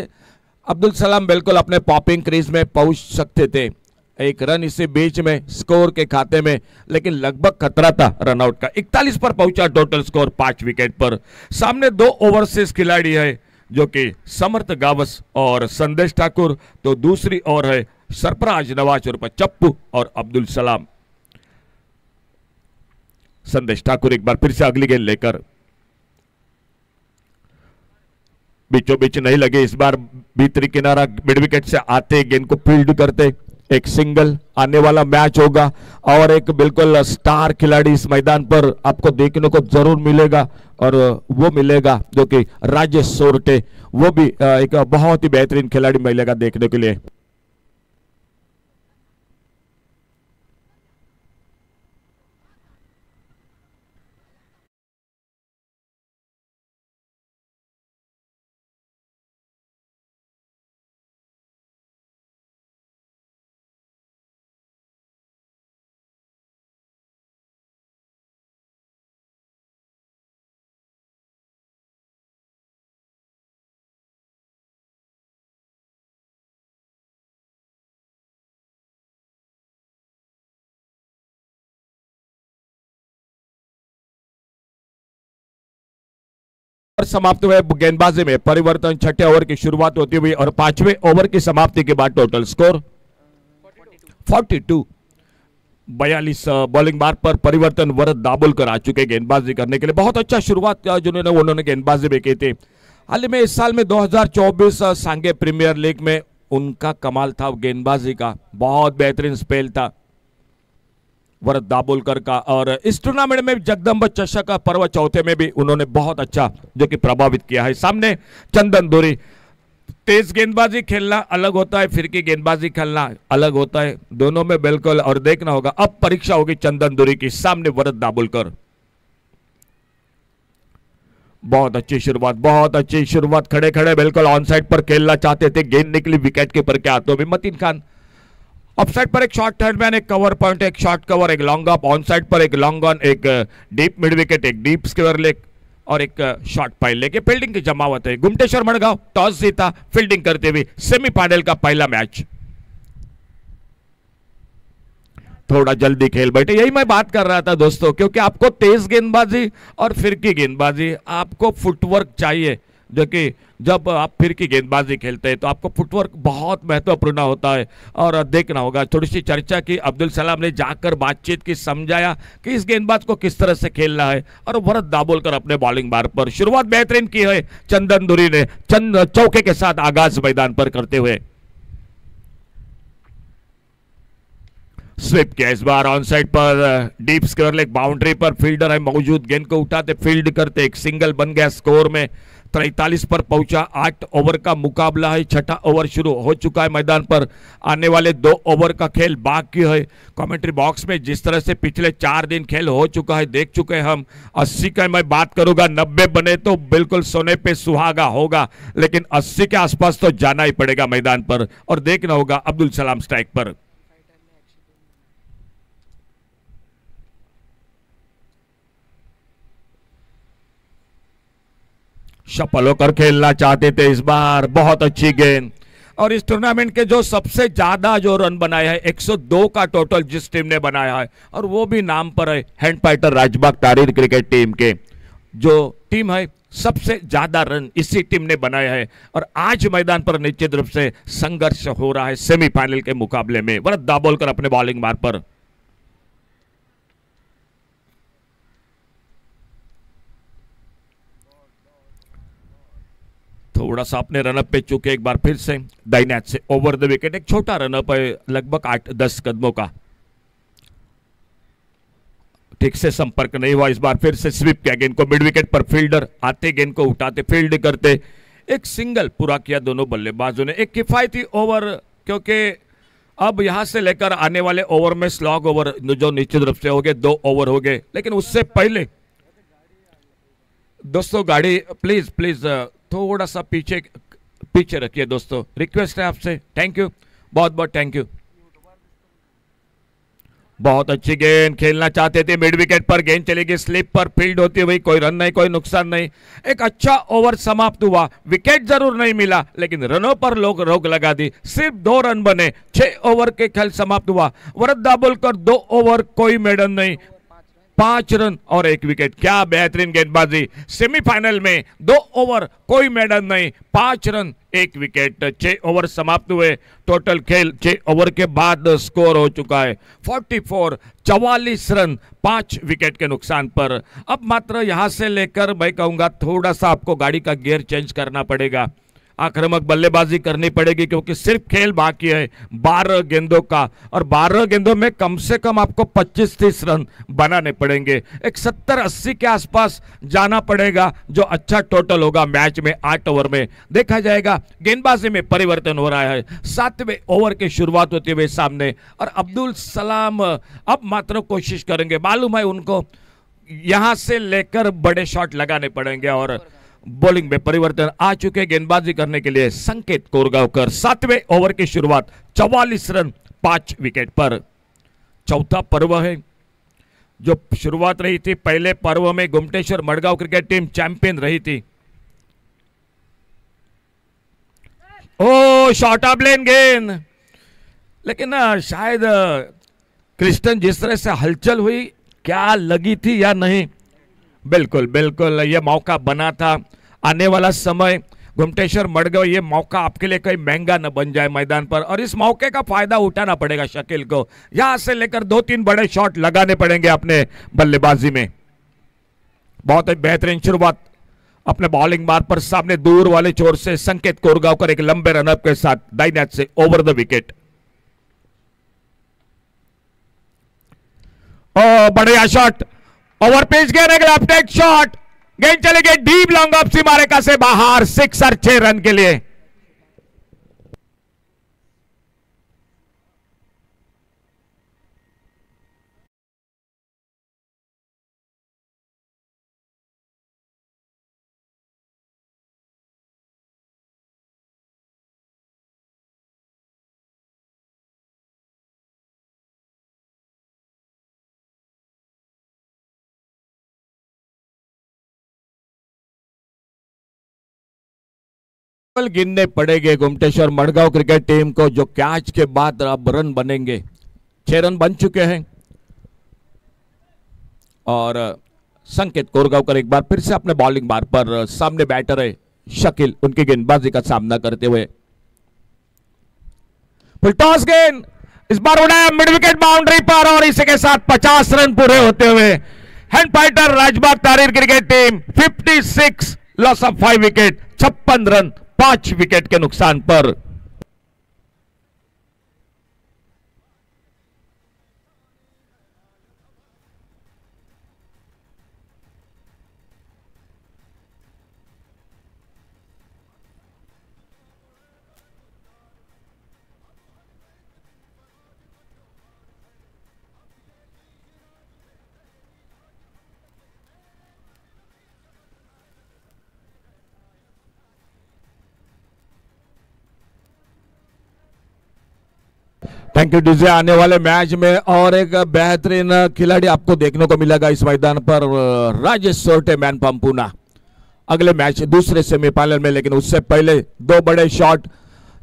अब्दुल सलाम बिल्कुल अपने पॉपिंग क्रीज में पहुंच सकते थे। एक रन इसी बीच में स्कोर के खाते में, लेकिन लगभग खतरा था रनआउट का। 41 पर पहुंचा टोटल स्कोर 5 विकेट पर। सामने 2 ओवरसीज खिलाड़ी है, जो कि समर्थ गावस और संदेश ठाकुर, तो दूसरी ओर है सरफराज नवाज उर्फ चप्पू और अब्दुल सलाम। संदेश ठाकुर एक बार फिर से अगली गेंद लेकर, बीचों बीच नहीं लगे इस बार, भीतरी किनारा मिड विकेट से आते गेंद को फील्ड करते, एक सिंगल आने वाला मैच होगा, और एक बिल्कुल स्टार खिलाड़ी इस मैदान पर आपको देखने को जरूर मिलेगा, और वो मिलेगा जो कि राजेश सोरटे, वो भी एक बहुत ही बेहतरीन खिलाड़ी मिलेगा देखने के लिए। समाप्त हुए गेंदबाजी में परिवर्तन, 6ठे ओवर की शुरुआत होती हुई और 5वें ओवर की समाप्ति के बाद टोटल स्कोर 42। 42 बॉलिंग मार्क पर परिवर्तन, वरद दाबोलकर आ चुके गेंदबाजी करने के लिए। बहुत अच्छा शुरुआत जिन्होंने उन्होंने गेंदबाजी में की थी। हाल ही में इस साल में 2024 सांगे प्रीमियर लीग में उनका कमाल था गेंदबाजी का, बहुत बेहतरीन स्पेल था वरद दाबोलकर का। और इस टूर्नामेंट में जगदम्ब चषक पर्व चौथे में भी उन्होंने बहुत अच्छा जो कि प्रभावित किया है। सामने चंदन दूरी, तेज गेंदबाजी खेलना अलग होता है, फिरकी गेंदबाजी खेलना अलग होता है, दोनों में बिल्कुल, और देखना होगा अब परीक्षा होगी चंदन दूरी की। सामने वरद दाबोलकर, बहुत अच्छी शुरुआत, बहुत अच्छी शुरुआत, खड़े खड़े बिल्कुल ऑन साइड पर खेलना चाहते थे, गेंद निकली विकेट कीपर के हाथों में। मतीन खान ऑफ साइड पर एक शॉर्ट थर्ड मैन, एक कवर पॉइंट, एक शॉर्ट कवर, एक लॉन्ग ऑफ, ऑन साइड पर एक लॉन्ग ऑन, एक डीप मिड विकेट, एक डीप स्क्वायर लेग और एक शॉर्ट पाइल लेके फील्डिंग की जमावट है। गुमटेश्वर मड़गांव टॉस जीता, फील्डिंग करते हुए सेमीफाइनल का पहला मैच। थोड़ा जल्दी खेल बैठे, यही मैं बात कर रहा था दोस्तों, क्योंकि आपको तेज गेंदबाजी और फिरकी गेंदबाजी, आपको फुटवर्क चाहिए देखिए जब आप फिर की गेंदबाजी खेलते हैं तो आपको फुटवर्क बहुत महत्वपूर्ण होता है। और देखना होगा, थोड़ी सी चर्चा की, अब्दुल सलाम ने जाकर बातचीत की, समझाया कि इस गेंदबाज को किस तरह से खेलना है, और भरत दाभोलकर अपने बॉलिंग बार पर शुरुआत बेहतरीन की है चंदन धुरी ने, चंद चौके के साथ आगाज मैदान पर करते हुए। स्विप किया इस बार ऑन साइड पर, डीप स्क्वायर लेग बाउंड्री पर फील्डर है मौजूद, गेंद को उठाते फील्ड करते, एक सिंगल बन गया, स्कोर में 43 पर पहुंचा। 8 ओवर का मुकाबला है, छठा ओवर शुरू हो चुका है मैदान पर, आने वाले 2 ओवर का खेल बाकी है। कमेंट्री बॉक्स में जिस तरह से पिछले 4 दिन खेल हो चुका है देख चुके हैं हम। 80 का मैं बात करूंगा, 90 बने तो बिल्कुल सोने पे सुहागा होगा, लेकिन 80 के आसपास तो जाना ही पड़ेगा मैदान पर, और देखना होगा अब्दुल सलाम स्ट्राइक पर। सफल होकर खेलना चाहते थे इस बार, बहुत अच्छी गेंद। और इस टूर्नामेंट के जो सबसे ज्यादा जो रन बनाया है 102 का टोटल जिस टीम ने बनाया है, और वो भी नाम पर है hand fighter Rajbag Tarir cricket team के, जो टीम है सबसे ज्यादा रन इसी टीम ने बनाया है। और आज मैदान पर निश्चित रूप से संघर्ष हो रहा है सेमीफाइनल के मुकाबले में। भरत दाभोलकर अपने बॉलिंग मार्ग पर, थोड़ा सा अपने रनअप पे चुके एक बार फिर से दाहिने हाथ से ओवर द विकेट, एक छोटा रनअप है लगभग 8-10 कदमों का, ठीक से संपर्क नहीं हुआ। इस बार फिर से स्वीप किया गेंद को मिड विकेट पर, फील्डर आते गेंद को उठाते फील्ड करते, एक सिंगल पूरा किया दोनों बल्लेबाजों ने। एक किफायती ओवर, क्योंकि अब यहां से लेकर आने वाले ओवर में स्लॉग ओवर जो निश्चित रूप से हो गए, 2 ओवर हो गए, लेकिन उससे पहले दोस्तों गाड़ी प्लीज प्लीज थोड़ा सा पीछे पीछे रखिए दोस्तों, रिक्वेस्ट है आपसे, थैंक यू, बहुत बहुत थैंक यू। बहुत अच्छी गेंद खेलना चाहते थे, मिड विकेट पर गेंद चलेगी, स्लिप पर फील्ड होती हुई, कोई रन नहीं, कोई नुकसान नहीं, एक अच्छा ओवर समाप्त हुआ। विकेट जरूर नहीं मिला, लेकिन रनों पर लोग रोक लगा दी, सिर्फ 2 रन बने, 6 ओवर के खेल समाप्त हुआ। भरत दाभोलकर 2 ओवर कोई मेडन नहीं, 5 रन और 1 विकेट। क्या बेहतरीन गेंदबाजी, सेमीफाइनल में 2 ओवर कोई मेडल नहीं, 5 रन 1 विकेट। 6 ओवर समाप्त हुए, टोटल खेल 6 ओवर के बाद स्कोर हो चुका है 44 रन 5 विकेट के नुकसान पर। अब मात्र यहां से लेकर मैं कहूंगा थोड़ा सा आपको गाड़ी का गियर चेंज करना पड़ेगा, आक्रामक बल्लेबाजी करनी पड़ेगी, क्योंकि सिर्फ खेल बाकी है 12 गेंदों का, और 12 गेंदों में कम से कम आपको 25-30 रन बनाने पड़ेंगे। एक 70-80 के आसपास जाना पड़ेगा, जो अच्छा टोटल होगा मैच में। 8 ओवर में देखा जाएगा, गेंदबाजी में परिवर्तन हो रहा है। 7वें ओवर की शुरुआत होती हुई सामने, और अब्दुल सलाम अब मात्र कोशिश करेंगे, मालूम है उनको यहां से लेकर बड़े शॉट लगाने पड़ेंगे, और बॉलिंग में परिवर्तन आ चुके गेंदबाजी करने के लिए संकेत कोरगांवकर। 7वें ओवर की शुरुआत 44 रन 5 विकेट पर। चौथा पर्व है, जो शुरुआत रही थी पहले पर्व में गुमटेश्वर मडगांव क्रिकेट टीम चैंपियन रही थी। ओ शॉर्ट ऑफ लेन गेंद, लेकिन शायद क्रिस्टन जिस तरह से हलचल हुई, क्या लगी थी या नहीं, बिल्कुल बिल्कुल यह मौका बना था। आने वाला समय गुमटेश्वर मडगांव, ये मौका आपके लिए कहीं महंगा न बन जाए मैदान पर, और इस मौके का फायदा उठाना पड़ेगा शकील को। यहां से लेकर 2-3 बड़े शॉट लगाने पड़ेंगे अपने बल्लेबाजी में। बहुत ही बेहतरीन शुरुआत अपने बॉलिंग मार्ग पर, सामने दूर वाले छोर से संकेत कोरगांवकर एक लंबे रनअप के साथ दाहिने हाथ से ओवर द विकेट। ओ बढ़िया शॉट, ओवर पिच गेंद, लेफ्ट हैंड शॉट, गेंद चले गए डीप लॉन्ग ऑफ सीमा रेखा से बाहर, 6 और 6 रन के लिए। गिनने पड़ेंगे गुमटेश्वर मडगांव क्रिकेट टीम को, जो कैच के बाद अब रन बनेंगे। 6 रन बन चुके हैं, और संकेत कोरगांवकर एक बार फिर से अपने बॉलिंग मार्ग पर, सामने बैटर है शकील उनकी गेंदबाजी का सामना करते हुए। फुल टॉस गेंद इस बार उड़ाया मिड विकेट बाउंड्री पर और इसी के साथ 50 रन पूरे होते हुए hand fighter Rajbag Tarir cricket team 56 loss of 5 wicket 56 run 5 wicket के नुकसान पर। Thank you DJ. आने वाले मैच में और एक बेहतरीन खिलाड़ी आपको देखने को मिलेगा इस मैदान पर, राजेश सोरटे मैन फ्रॉम पुणे अगले मैच दूसरे सेमीफाइनल में। लेकिन उससे पहले 2 बड़े शॉट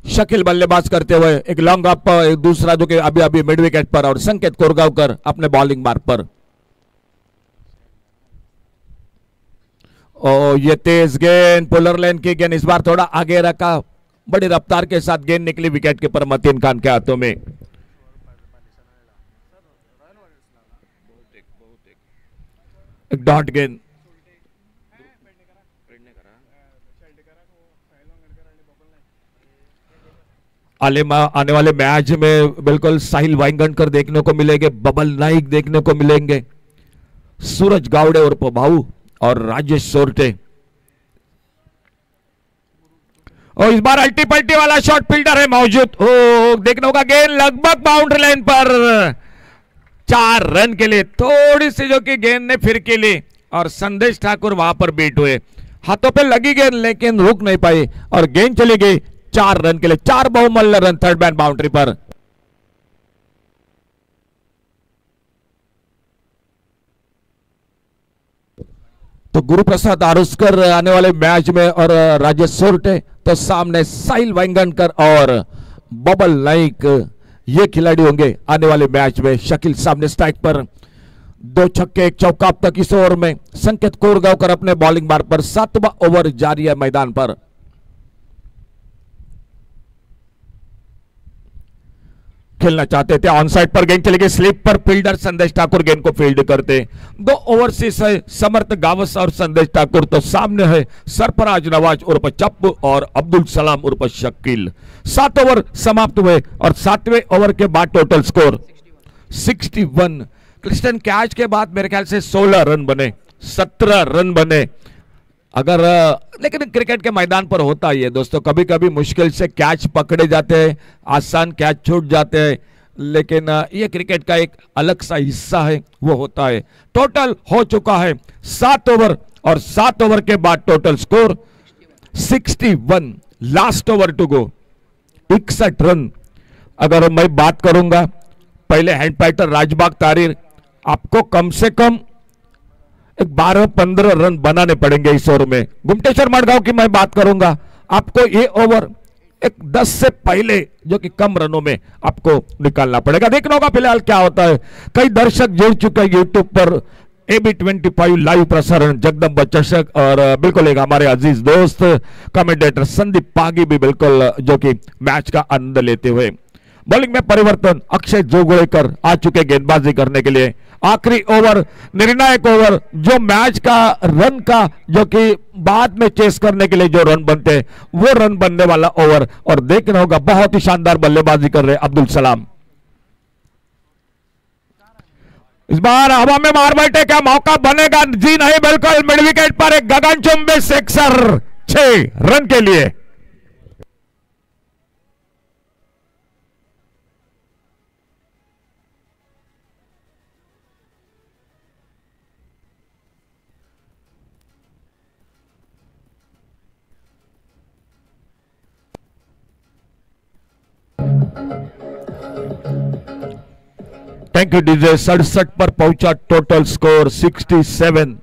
शकील बल्लेबाज करते हुए, एक लॉन्ग अप, एक दूसरा जो कि अभी अभी मिड विकेट पर, और संकेत कोरगांवकर अपने बॉलिंग मार्ग पर। ओ ये तेज गेंद पोलर लेन की गेंद इस बार थोड़ा आगे रखा, बड़ी रफ्तार के साथ गेंद निकली विकेट के पर मतीन खान के हाथों में। एक डॉट गेंद आने वाले मैच में बिल्कुल साहिल वाइंगणकर देखने को मिलेंगे, बबल नाइक देखने को मिलेंगे, सूरज गावड़े उर्फ भाऊ और राजेश सोरटे। और इस बार अल्टी पल्टी वाला शॉट फील्डर है मौजूद, ओ देखने होगा गेंद लगभग बाउंड्री लाइन पर 4 रन के लिए। थोड़ी सी जो कि गेंद ने फिर के लिए और संदेश ठाकुर वहां पर बीट हुए, हाथों पे लगी गेंद लेकिन रुक नहीं पाई और गेंद चली गई 4 रन के लिए। 4 बहुमूल्य रन थर्ड मैन बाउंड्री पर। तो गुरुप्रसाद आरुस्कर आने वाले मैच में और राजेश सोरटे, तो सामने साहिल वाइंगणकर और बबल नाइक, ये खिलाड़ी होंगे आने वाले मैच में। शकील सामने स्ट्राइक पर, 2 छक्के 1 चौका अब तक इस ओवर में। संकेत कोरगांवकर अपने बॉलिंग मार्ग पर, 7वां ओवर जारी है मैदान पर। खेलना चाहते थे, ऑन साइड पर गेंद चली गई, स्लिप पर फील्डर संदेश ठाकुर गेंद को फील्ड करते। 2 ओवरसीज है समर्थ गावस और संदेश ठाकुर, तो सामने है सरफराज नवाज उर्फ चप्पू और अब्दुल सलाम उर्फ शकील। 7 ओवर समाप्त हुए और 7वें ओवर के बाद टोटल स्कोर 61। क्रिस्टन कैच के बाद मेरे ख्याल से 16 रन बने, 17 रन बने। अगर लेकिन क्रिकेट के मैदान पर होता ही है दोस्तों, कभी कभी मुश्किल से कैच पकड़े जाते हैं, आसान कैच छूट जाते हैं, लेकिन ये क्रिकेट का एक अलग सा हिस्सा है, वो होता है। टोटल हो चुका है 7 ओवर और 7 ओवर के बाद total score 61। Last over to go, 61 run. अगर मैं बात करूंगा पहले हैंड फाइटर राजबाग तारीर, आपको कम से कम एक 12-15 रन बनाने पड़ेंगे इस ओवर में। गुमटेश्वर मडगांव की मैं बात करूंगा, आपको ये ओवर एक 10 से पहले जो कि कम रनों में आपको निकालना पड़ेगा। देखना होगा फिलहाल क्या होता है। कई दर्शक जुड़ चुके हैं यूट्यूब पर, AB25 लाइव प्रसारण जगदम्बा चषक, और बिल्कुल एक हमारे अजीज दोस्त कमेंटेटर संदीप पागी भी बिल्कुल जो कि मैच का आनंद लेते हुए। बॉलिंग में परिवर्तन, अक्षय जोगड़ेकर आ चुके गेंदबाजी करने के लिए। आखिरी ओवर, निर्णायक ओवर, जो मैच का रन का जो कि बाद में चेस करने के लिए जो रन बनते हैं, वो रन बनने वाला ओवर। और देखना होगा बहुत ही शानदार बल्लेबाजी कर रहे अब्दुल सलाम। इस बार हवा में मार बैठे, क्या मौका बनेगा? जी नहीं, बिल्कुल मिड विकेट पर एक गगनचुंबी सिक्सर 6 रन के लिए। Thank you DJ. 67 पर पहुंचा टोटल स्कोर 67।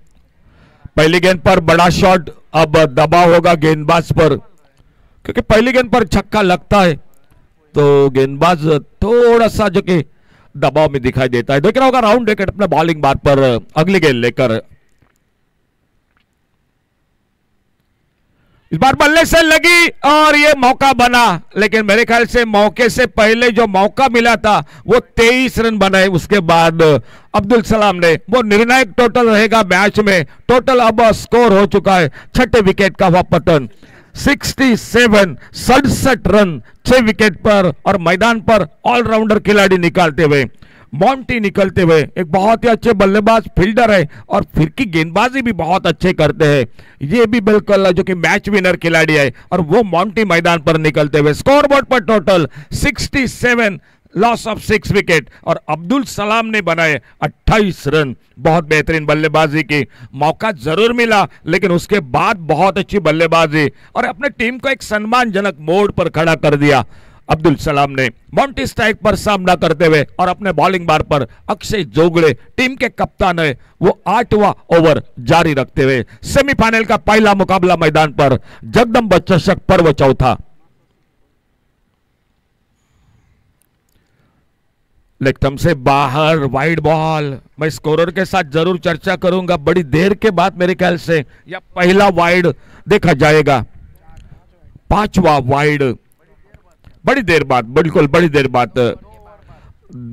पहली गेंद पर बड़ा शॉट, अब दबाव होगा गेंदबाज पर, क्योंकि पहली गेंद पर छक्का लगता है तो गेंदबाज थोड़ा सा जो कि दबाव में दिखाई देता है। देखना होगा राउंड विकेट अपने बॉलिंग बार पर अगली गेंद लेकर। इस बार बल्ले से लगी और ये मौका बना, लेकिन मेरे ख्याल से मौके से पहले जो मौका मिला था वो 23 रन बनाए। उसके बाद अब्दुल सलाम ने, वो निर्णायक टोटल रहेगा मैच में। टोटल अब स्कोर हो चुका है, छठे विकेट का वह पतन 67 रन 6 विकेट पर, और मैदान पर ऑलराउंडर खिलाड़ी निकालते हुए, मॉन्टी निकलते हुए, एक बहुत ही अच्छे बल्लेबाज फील्डर है और फिर की गेंदबाजी भी बहुत अच्छे करते हैं। ये भी बिल्कुल जो कि मैच विनर खिलाड़ी है, और वो मॉन्टी मैदान पर निकलते हुए स्कोरबोर्ड पर टोटल 67, लॉस ऑफ 6 विकेट, और अब्दुल सलाम ने बनाए 28 रन। बहुत बेहतरीन बल्लेबाजी की, मौका जरूर मिला लेकिन उसके बाद बहुत अच्छी बल्लेबाजी और अपने टीम को एक सम्मानजनक मोड़ पर खड़ा कर दिया। अब्दुल सलाम ने मॉन्टी स्ट्राइक पर सामना करते हुए और अपने बॉलिंग बार पर अक्षय जोगड़े टीम के कप्तान है, वो 8वां ओवर जारी रखते हुए सेमीफाइनल का पहला मुकाबला मैदान पर, जगदंब चषक पर्व चौथा। लेग स्टंप से बाहर वाइड बॉल। मैं स्कोरर के साथ जरूर चर्चा करूंगा, बड़ी देर के बाद मेरे ख्याल से या पहला वाइड देखा जाएगा, 5वां वाइड, बड़ी देर बाद, बिल्कुल बड़ी देर बाद,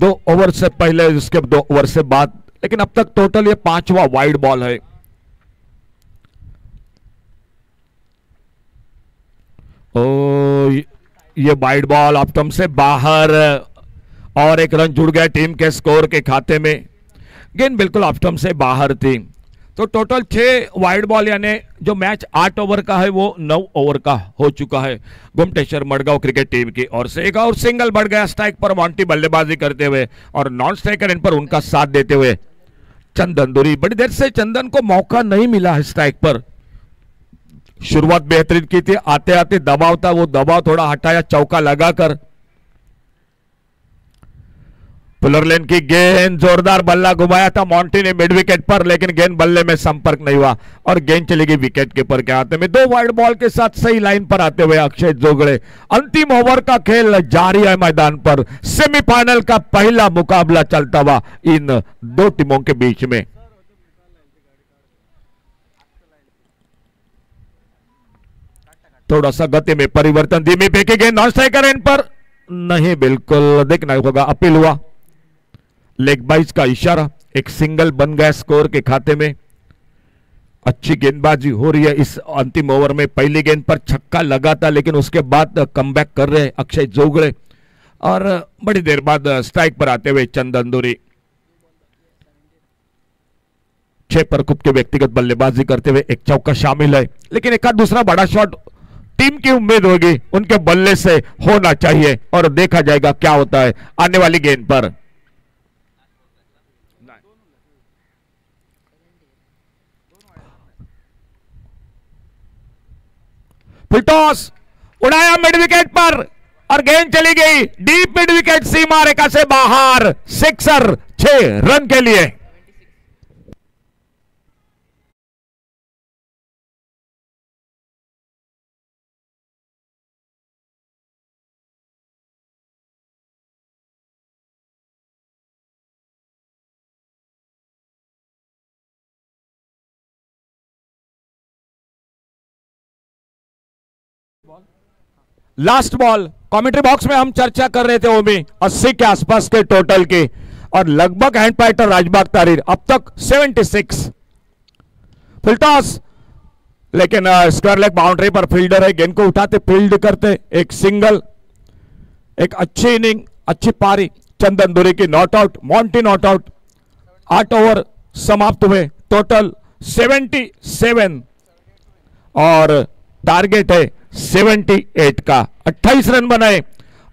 2 ओवर से पहले, उसके 2 ओवर से बाद, लेकिन अब तक टोटल ये 5वां वाइड बॉल है। ओ, ये वाइड बॉल ऑफ स्टंप से बाहर और एक रन जुड़ गया टीम के स्कोर के खाते में। गेंद बिल्कुल ऑफ स्टंप से बाहर थी। तो टोटल 6 वाइड बॉल, यानी जो मैच 8 ओवर का है वो 9 ओवर का हो चुका है। गुमटेश्वर मडगांव क्रिकेट टीम की ओर से एक और सिंगल बढ़ गया स्ट्राइक पर मॉन्टी बल्लेबाजी करते हुए, और नॉन स्ट्राइकर इन पर उनका साथ देते हुए चंदन दुरी। बड़ी देर से चंदन को मौका नहीं मिला है स्ट्राइक पर। शुरुआत बेहतरीन की थी, आते आते दबाव था, वो दबाव थोड़ा हटाया चौका लगाकर। पुलर लेन की गेंद, जोरदार बल्ला घुमाया था मॉन्टी ने मिड विकेट पर, लेकिन गेंद बल्ले में संपर्क नहीं हुआ और गेंद चली गई विकेट कीपर के हाथ में। 2 वाइड बॉल के साथ सही लाइन पर आते हुए अक्षय जोगड़े। अंतिम ओवर का खेल जारी है मैदान पर, सेमीफाइनल का पहला मुकाबला चलता हुआ इन 2 टीमों के बीच में। थोड़ा सा गति में परिवर्तन, धीमी फेंकी गेंद, नॉन स्ट्राइकर एंड पर नहीं, बिल्कुल देखना होगा, अपील हुआ। लेग बाइज का इशारा, एक सिंगल बन गया स्कोर के खाते में। अच्छी गेंदबाजी हो रही है इस अंतिम ओवर में। पहली गेंद पर छक्का लगा था, लेकिन उसके बाद कमबैक कर रहे अक्षय जोगड़े, और बड़ी देर बाद स्ट्राइक पर आते हुए चंदन दुरी। 6 पर खुद के व्यक्तिगत बल्लेबाजी करते हुए एक चौका शामिल है, लेकिन एक दूसरा बड़ा शॉट टीम की उम्मीद होगी उनके बल्ले से होना चाहिए, और देखा जाएगा क्या होता है आने वाली गेंद पर। फुल टॉस उड़ाया मिड विकेट पर, और गेंद चली गई डीप मिड विकेट सीमा रेखा से बाहर, सिक्सर 6 रन के लिए। लास्ट बॉल कमेंट्री बॉक्स में हम चर्चा कर रहे थे ओमी 80 के आसपास के टोटल की, और लगभग हैंड फाइटर राजबाग तारीर अब तक 76। फुल टॉस, लेकिन स्क्वायर लेग बाउंड्री पर फील्डर है, गेंद को उठाते फील्ड करते, एक सिंगल, एक अच्छी इनिंग, अच्छी पारी चंदन दुरी की। Not out, Monty not out. 8 over समाप्त हुए, टोटल 77 और टारगेट है 78 का। 28 रन बनाए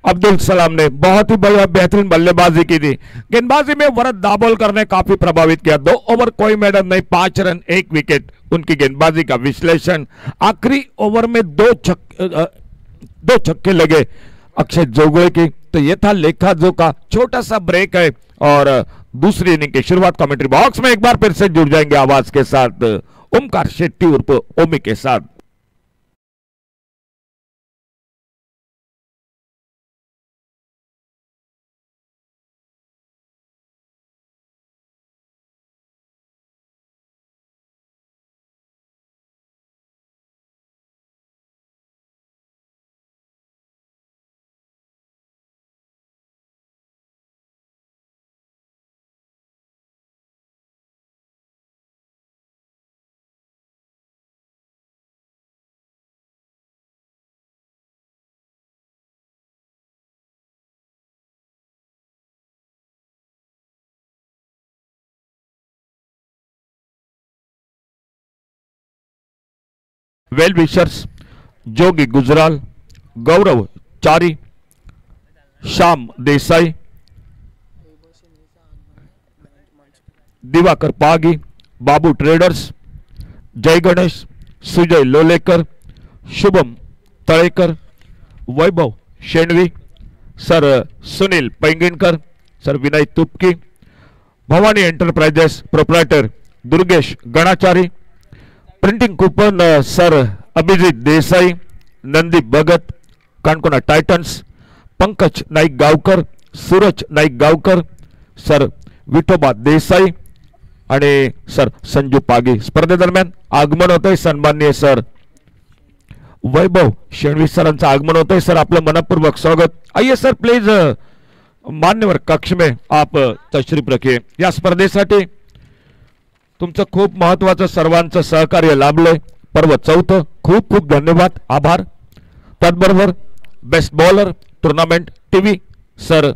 अब्दुल सलाम ने, बहुत ही बढ़िया बेहतरीन बल्लेबाजी की थी। गेंदबाजी में वरद दाबोल करने काफी प्रभावित किया। 2 ओवर कोई मैडम नहीं, 5 रन 1 विकेट, उनकी गेंदबाजी का विश्लेषण। आखिरी ओवर में 2 छक्के लगे अक्षय जोगड़े की, तो यह था लेखा जो का छोटा सा ब्रेक है, और दूसरी इनिंग की शुरुआत कमेंट्री बॉक्स में एक बार फिर से जुड़ जाएंगे आवाज के साथ, ओमकार शेट्टी उर्फ ओमी के साथ। Well wishers Jogi Gujral, Gaurav Chari, Shyam Desai, Diwakar Pagi, Babu traders, Jai Ganesh, Sujay Lolekar, Shubham Talekar, Vaibhav Shenvi, sir Sunil Paingankar, sir Vinay Tupki, Bhavani enterprises proprietor Durgesh Ganachari, printing coupon sir Abhijeet Desai, Nandeep Bhagat, Canacona titans, Pankaj Naik Gaonkar, Suraj Naik Gavkar, sir Vithoba Desai आणि सर संजू पागी. स्पर्धेदरम्यान आगमन होतंय सन्माननीय सर वैभव शेणवी सरांचं आगमन होतंय. सर आपलं मनपूर्वक स्वागत. आइए सर प्लीज मान्यवर कक्ष में आप तशरीफ रखिए. या स्पर्धेसाठी तुमचं खूप महत्वाचं सर्वांचं सहकार्य लाभलंय. पर्व 4 खूप खूप धन्यवाद आभार. त्याचबरोबर best bowler tournament TV sir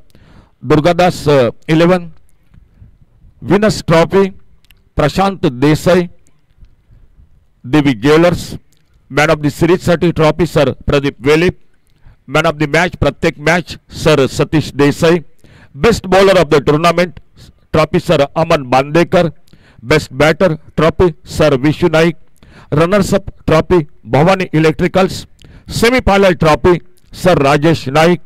Durgadas 11, Venus trophy Prashant Desai, Devi jewellers, man of the series साठी trophy sir Pradeep Velip, man of the match प्रत्येक match sir Satish Desai, best bowler of the tournament trophy sir Aman Bandekar, best batter trophy sir Vishu Naik, runners up trophy Bhavani electricals, semifinal trophy sir Rajesh Naik,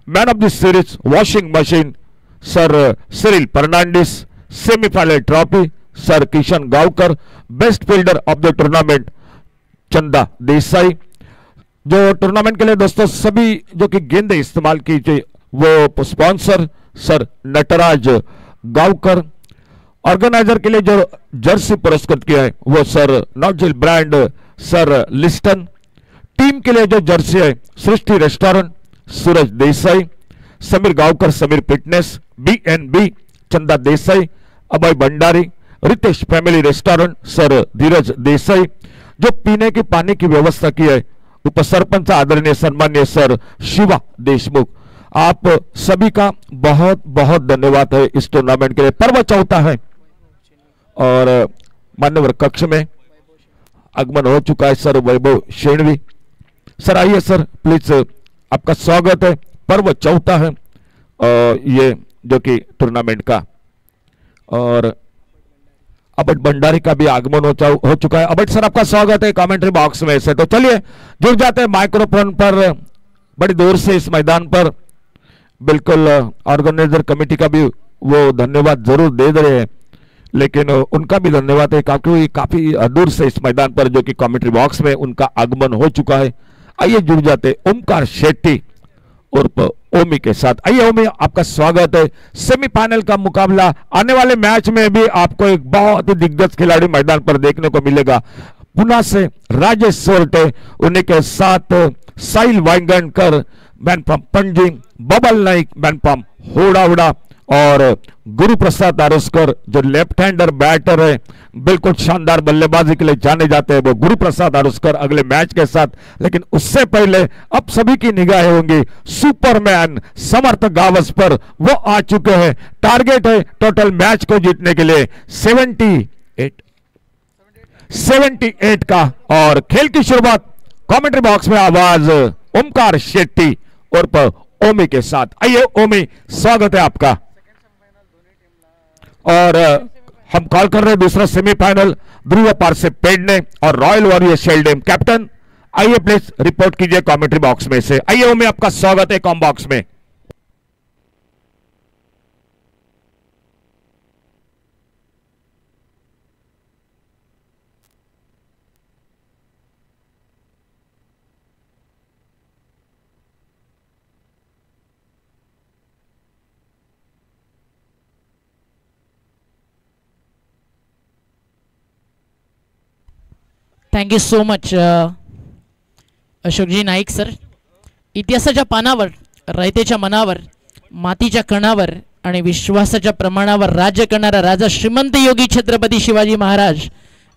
man of the series washing machine sir Cyril Fernandes, semifinal trophy sir Kishan Gavkar, best fielder of the tournament चंदा देसाई. जो tournament के लिए दोस्तों सभी जो कि गेंदें इस्तेमाल कीजिए वो sponsor sir Nataraj Gavkar. Organiser के लिए जो जर्सी पुरस्कृत किया है वो सर नॉटजिल ब्रांड सर लिस्टन. टीम के लिए जो जर्सी है Srishti restaurant Suraj Desai, Sameer Gaonkar Sameer fitness, BNB Chanda Desai, Abhay Bhandari, Ritesh family restaurant sir Dheeraj Desai. जो पीने के पानी की व्यवस्था की है उपसरपंच आदरणीय सम्माननीय सर शिवा देशमुख. आप सभी का बहुत बहुत धन्यवाद है इस टूर्नामेंट के लिए. पर्व 4 है और मान्यवर कक्ष में आगमन हो चुका है सर वैभव शेणवी. सर आइए सर प्लीज आपका स्वागत है. पर्व 4 है ये जो कि टूर्नामेंट का. और अबट भंडारी का भी आगमन हो चुका है. अबट सर आपका स्वागत है कमेंट्री बॉक्स में से. तो चलिए जुड़ जाते हैं माइक्रोफोन पर. बड़ी दूर से इस मैदान पर बिल्कुल ऑर्गेनाइजर कमेटी का भी वो धन्यवाद जरूर दे रहे हैं, लेकिन उनका भी धन्यवाद है क्योंकि काफी दूर से इस मैदान पर जो कि कमेंट्री बॉक्स में उनका आगमन हो चुका है. आइए जुड़ जाते ओमकार शेट्टी उर्फ ओमी के साथ. आइए ओमी आपका स्वागत है. सेमीफाइनल का मुकाबला आने वाले मैच में भी आपको एक बहुत ही दिग्गज खिलाड़ी मैदान पर देखने को मिलेगा. पुणे से राजेश सोरटे, उन्हीं के साथ Sahil Wangankar man from Panaji, Babal Naik man from Hodawada और गुरु प्रसाद आरोस्कर जो लेफ्ट हैंडर बैटर है, बिल्कुल शानदार बल्लेबाजी के लिए जाने जाते हैं वो गुरु प्रसाद आरोस्कर अगले मैच के साथ. लेकिन उससे पहले अब सभी की निगाहें होंगी सुपरमैन समर्थ गावस पर. वो आ चुके हैं. टारगेट है टोटल मैच को जीतने के लिए 78 का. और खेल की शुरुआत कमेंट्री बॉक्स में आवाज ओमकार शेट्टी उर्फ ओमी के साथ. आइए ओमी स्वागत है आपका. और हम कॉल कर रहे हैं दूसरा सेमीफाइनल ध्रुव पार से पेडने और रॉयल वॉरियर शेल्डेम. कैप्टन आइए प्लीज रिपोर्ट कीजिए कमेंट्री बॉक्स में से. आइए ओमी आपका स्वागत है कॉम बॉक्स में. थँक्यू सो मच अशोकजी नाईक सर. इतिहासाच्या पानावर, रयतेच्या मनावर, मातीच्या कणावर आणि विश्वासाच्या प्रमाणावर राज्य करणारा राजा श्रीमंत योगी छत्रपती शिवाजी महाराज.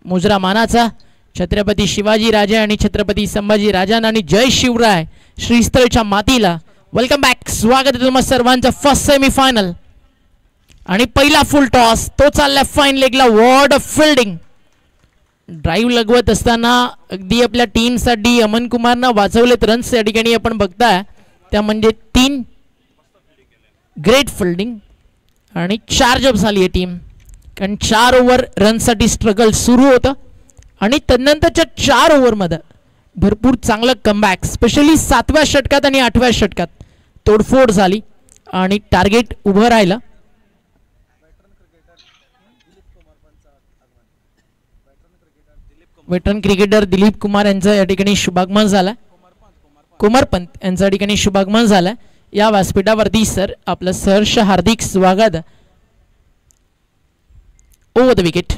मुजरा मानाचा छत्रपती शिवाजी राजे आणि छत्रपती संभाजी राजांना आणि जय शिवराय श्रीस्थळच्या मातीला. Welcome back. स्वागत आहे तुम्हा सर्वांचं. फर्स्ट सेमीफायनल आणि पहिला फुल टॉस तो चाललाय फाईन लेगला. वॉर्ड फिल्डिंग ड्राईव्ह लगवत असताना अगदी आपल्या टीमसाठी अमन कुमारनं वाचवलेत रन्स या ठिकाणी आपण बघताय. त्या म्हणजे 3 ग्रेट फिल्डिंग आणि चार्जअप झाली आहे टीम. कारण 4 ओव्हर रनसाठी स्ट्रगल सुरू होतं आणि त्यानंतरच्या 4 ओव्हरमध्ये भरपूर चांगलं कमबॅक, स्पेशली 7व्या षटकात आणि 8व्या षटकात तोडफोड झाली आणि टार्गेट उभं राहिलं. वेटरन क्रिकेटर दिलीप कुमार यांचं या ठिकाणी शुभागमन झालं. कुमारपंत यांचं या ठिकाणी शुभागमन झालं. या व्यासपीठावरती सर आपलं सहर्ष हार्दिक स्वागत. Over the wicket,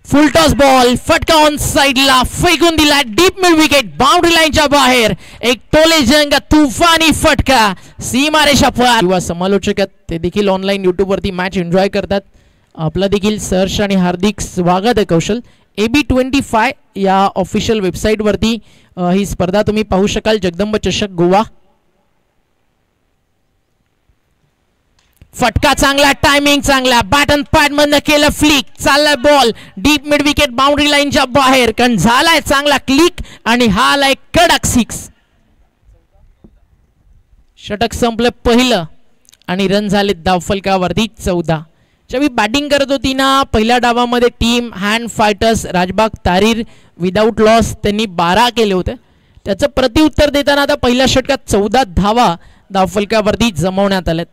full toss ball, फटका ऑन साइडला फेकून दिला, डीप मिड विकेट, बाउंड्री लाईनच्या बाहेर. एक टोलेजंग तुफानी फटका सीमारेषा पार. युवा समालोचक ते देखील ऑनलाईन युट्यूब वरती मॅच एन्जॉय करतात. आपलं देखील सहर्ष आणि हार्दिक स्वागत आहे कौशल. AB25 या ऑफिशियल वेबसाईट वरती ही स्पर्धा तुम्ही पाहू शकाल. जगदंब चषक गोवा. फटका चांगला, टायमिंग चांगला, बॅटन पॅड मधनं केलं फ्लिक, चाललाय ball deep mid wicket boundary लाईनच्या बाहेर. कारण झालाय चांगला क्लिक आणि हा आलाय कडक 6. षटक संपलं पहिलं आणि रन झाले धावफलकावरती 14. ज्यावेळी बॅटिंग करत होती ना पहिल्या डावामध्ये team hand fighters Rajbag Tarir without loss त्यांनी 12 केले होते. त्याचं प्रत्युत्तर देताना आता पहिल्या षटकात 14 धावा धावफलकावरती जमवण्यात आल्यात.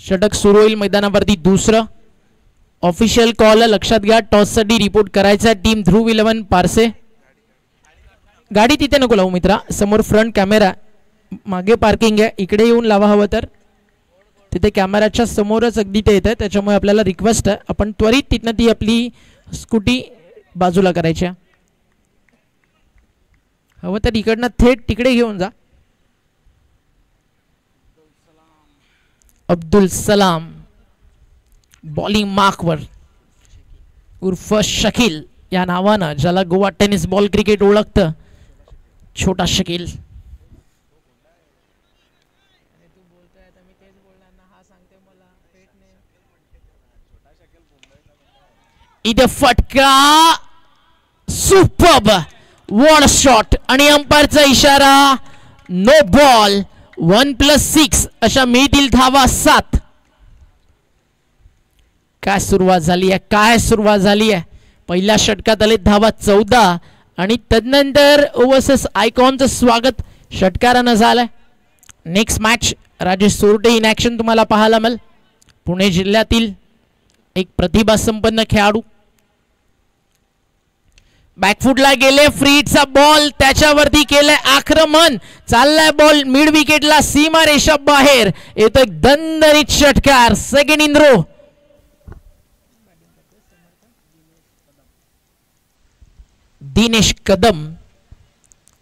षटक सुरू होईल मैदानावरती दुसरं. ऑफिशियल कॉल लक्षात घ्या, टॉससाठी रिपोर्ट करायचा टीम ध्रुव 11 पारसे. गाडी तिथे नको लावू मित्रा, समोर फ्रंट कॅमेरा, मागे पार्किंग आहे, इकडे येऊन लावा हवं तर. तिथे कॅमेराच्या समोरच अगदी ते येत आहे, त्याच्यामुळे आपल्याला रिक्वेस्ट आहे आपण त्वरित तिथनं ती आपली स्कूटी बाजूला करायची. हवं तर इकडनं थेट तिकडे घेऊन जा. अब्दुल सलाम बॉलिंग मार्कवर उर्फ शकील या नावानं, ज्याला गोवा टेनिस बॉल क्रिकेट ओळखतं, छोटा शकील. इथे फटका, सुपर्ब वॉट शॉट आणि अंपायरचा इशारा, नो बॉल. 1+6 अशा मिळतील धावा 7. काय सुरुवात झाली आहे, काय सुरुवात झाली आहे. पहिल्या षटकात आले धावा 14 आणि तदनंतर ओव्हरसीज आयकॉनचं स्वागत षटकारानं झालंय. नेक्स्ट मॅच राजेश सोरटे इन ॲक्शन तुम्हाला पाहायला मिळेल. पुणे जिल्ह्यातील एक प्रतिभा संपन्न खेळाडू. बॅकफुटला गेले, फ्रीचा बॉल त्याच्यावरती केलंय आक्रमण, चाललाय बॉल मिड विकेटला सीमा रेषा बाहेर. येतो एक दणदणीत षटकार, सेकंड इन रो. दिनेश कदम.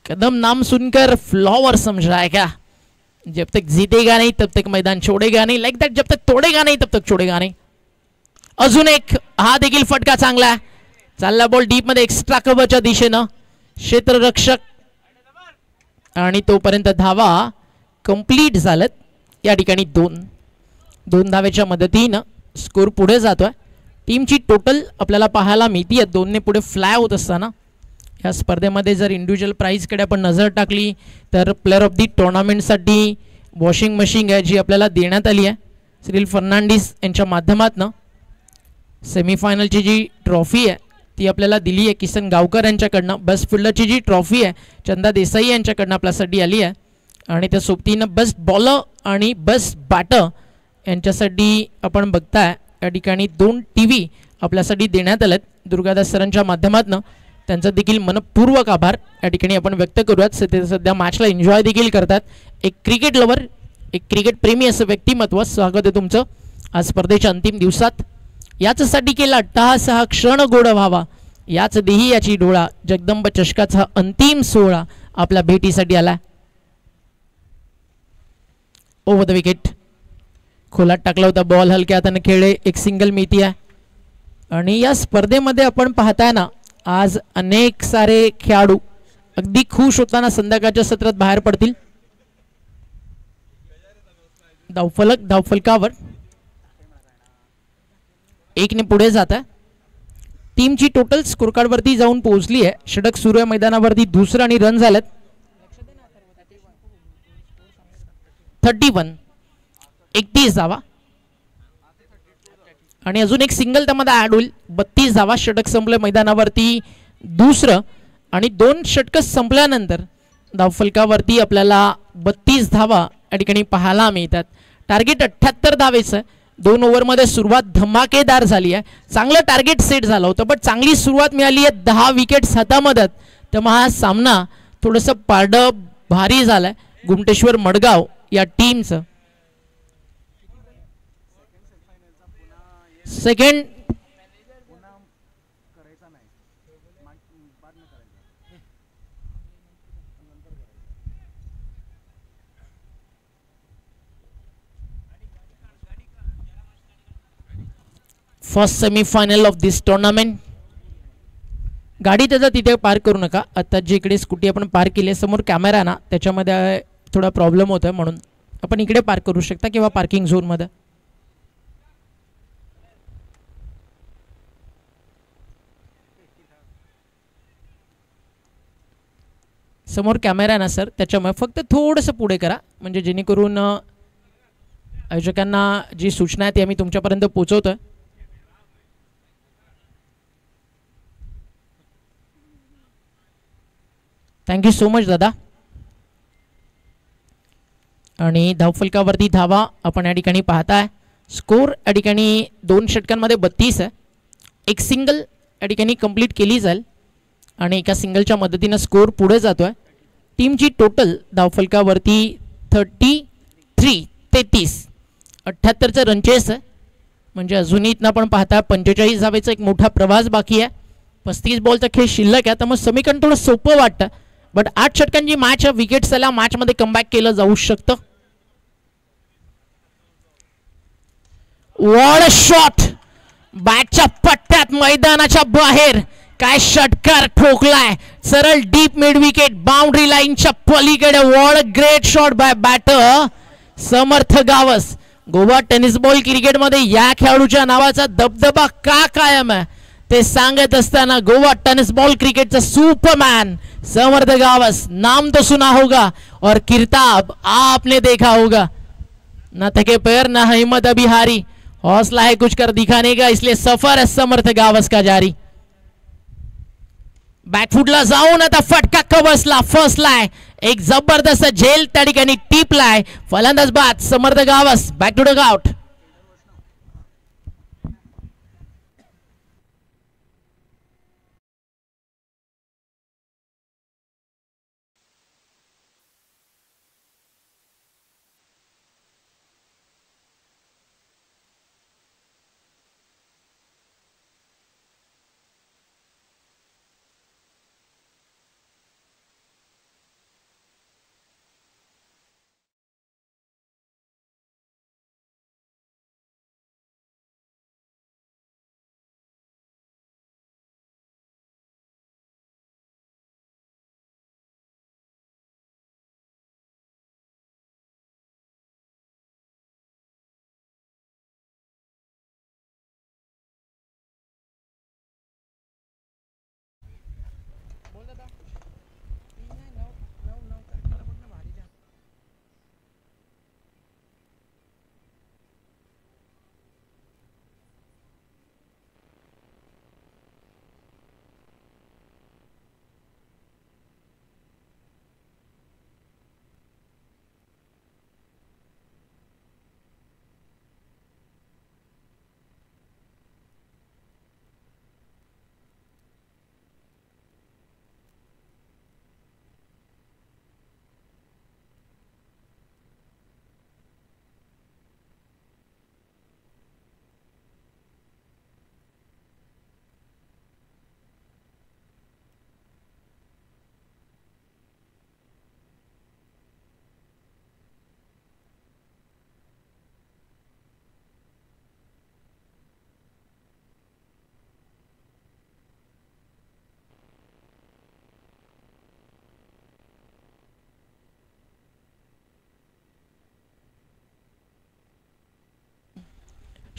कदम नाम सुनकर फ्लावर समझ रहा है क्या? जब तक जीतेगा नहीं तब तक मैदान छोड़ेगा नहीं, लाइक दैट. जब तक तोड़ेगा नहीं तब तक छोड़ेगा नहीं. अजून एक, हा देखील फटका चांगला. चालला बॉल डीप मध्ये एक्स्ट्रा कव्हरच्या दिशेनं, क्षेत्ररक्षक आणि तोपर्यंत धावा कंप्लीट झालेत. या ठिकाणी 2 धावेच्या मदतीनं स्कोर पुढे जातोय. टीमची टोटल आपल्याला पाहायला मिळतीये 2ने पुढे फ्लाय होत असताना. या स्पर्धेमध्ये जर इंडिव्हिज्युअल प्राइजकडे आपण नजर टाकली तर प्लेअर ऑफ दी टुर्नामेंटसाठी वॉशिंग मशीन आहे जी आपल्याला देण्यात आली आहे सिरिल फर्नांडिस यांच्या माध्यमातून. सेमीफायनलची जी ट्रॉफी आहे ती आपल्याला दिली आहे किसन गावकर यांच्याकडनं. बेस्ट फिल्डरची जी ट्रॉफी आहे चंदा देसाई यांच्याकडनं आपल्यासाठी आली आहे. आणि त्या सोबतीनं बेस्ट बॉलर आणि बेस्ट बॅटर यांच्यासाठी आपण बघताय या ठिकाणी 2 TV आपल्यासाठी देण्यात आलेत दुर्गादास सरांच्या माध्यमातून. त्यांचा देखील मनपूर्वक आभार या ठिकाणी आपण व्यक्त करूयात. ते सध्या मॅचला एन्जॉय देखील करतात. एक क्रिकेट लवर, एक क्रिकेट प्रेमी असं व्यक्तिमत्व. स्वागत आहे तुमचं आज स्पर्धेच्या अंतिम दिवसात. याचसाठी केला अट्टहास हा क्षण गोड व्हावा, याच देही याची डोळा. जगदंब चषकाचा अंतिम सोहळा आपल्या भेटीसाठी आला. ओव्हर द विकेट, खोलात टाकला होता बॉल, हलक्या हाताने खेळले, एक सिंगल मिळती आहे. आणि या स्पर्धेमध्ये आपण पाहताय ना आज अनेक सारे खेळाडू अगदी खुश होताना संध्याकाळच्या सत्रात बाहेर पडतील. धावफलकावर 1ने पुढे जात आहे. टीमची टोटल स्कोर कार्ड वरती जाऊन पोहोचली आहे. षटक सुरू आहे मैदानावरती, दुसरं आणि रन झालेत 31, 31 धावा आणि अजून एक सिंगल त्यामध्ये ऍड होईल. 32 धावा. षटक संपलं मैदानावरती दुसरं आणि 2 षटक संपल्यानंतर धावफलकावरती आपल्याला 32 धावा या ठिकाणी पाहायला मिळतात. टार्गेट 78 धावेचं. 2 ओव्हरमध्ये सुरुवात धमाकेदार झाली आहे. चांगलं टार्गेट सेट झालं होतं पण चांगली सुरुवात मिळाली आहे. 10 विकेट्स हातामध्ये. त्यामुळे हा सामना थोडंसं पारडं भारी झालाय गुमटेश्वर मडगाव या टीमचं. Second first semifinal of this tournament. गाडी त्याचा तिथे पार्क करू नका. आता जी इकडे स्कूटी आपण पार्क केली आहे समोर कॅमेरा ना त्याच्यामध्ये थोडा प्रॉब्लेम होत आहे म्हणून आपण इकडे पार्क करू शकता किंवा पार्किंग झोनमध्ये. समोर कॅमेरा ना सर त्याच्यामुळे फक्त थोडंसं पुढे करा म्हणजे जेणेकरून आयोजकांना जी सूचना आहे ती आम्ही तुमच्यापर्यंत पोहोचवतोय. थँक्यू सो मच दादा. आणि धावफलकावरती धावा आपण या ठिकाणी पाहताय. स्कोर या ठिकाणी 2 षटकांमध्ये 32 आहे. एक सिंगल या ठिकाणी कंप्लीट केली जाईल आणि एका सिंगलच्या मदतीनं स्कोर पुढे जातोय. टीमची टोटल धावफलकावरती 33, 78चं रन चेस आहे म्हणजे अजूनही इथनं आपण पाहता 45 धावेचा एक मोठा प्रवास बाकी आहे. 35 बॉलचा खेळ शिल्लक आहे त्यामुळे समीकरण थोडं सोपं वाटतं बट 8 षटकांची मॅच विकेट्स आल्या मॅचमध्ये कमबॅक केलं जाऊ शकतं. What a shot. बॅटच्या पट्ट्यात मैदानाच्या बाहेर काय षटकार ठोकलाय. सरळ डीप मिड विकेट बाउंड्री लाईनच्या पलीकडे. What a great shot by batter Samarth Gawas. Goa tennis ball क्रिकेटमध्ये या खेळाडूच्या नावाचा दबदबा का कायम आहे ते सांगत असताना गोवा टेनिस बॉल क्रिकेटचा सुपरमॅन समर्थ गावस. नाम तो सुना होगा और किरताब आपने देखा होगा. न थके पैर न हिम्मत अभी हारी. हौसला है कुछ कर दिखाने का इसलिए सफर है समर्थ गावस का जारी. बॅकफुटला जाऊन आता फटका कवसला फसलाय. एक जबरदस्त झेल त्या ठिकाणी टिपलाय. फलंदाज बाद Samarth Gawas. Back to the out.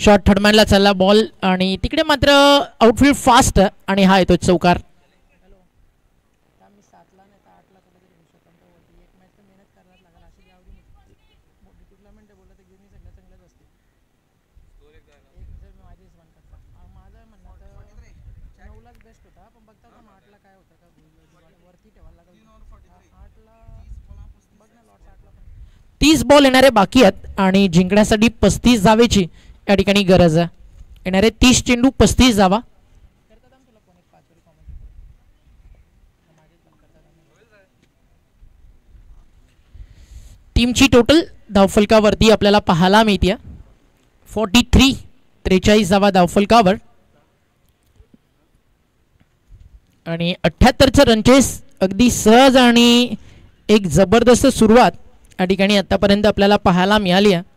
Shot थर्डमॅनला चालला बॉल आणि तिकडे मात्र आउटफील्ड फास्ट आणि हा येतो चौकार. तीस बॉल येणारे बाकी आहेत आणि जिंकण्यासाठी 35 धावेची या ठिकाणी गरज आहे. येणारे 30 चेंडू 35 धावा. टीमची टोटल धावफलकावरती आपल्याला पाहायला मिळते 43, 43 धावा धावफलकावर आणि 78चं रनचेस अगदी सहज आणि एक जबरदस्त सुरुवात या ठिकाणी आतापर्यंत आपल्याला पाहायला मिळाली आहे.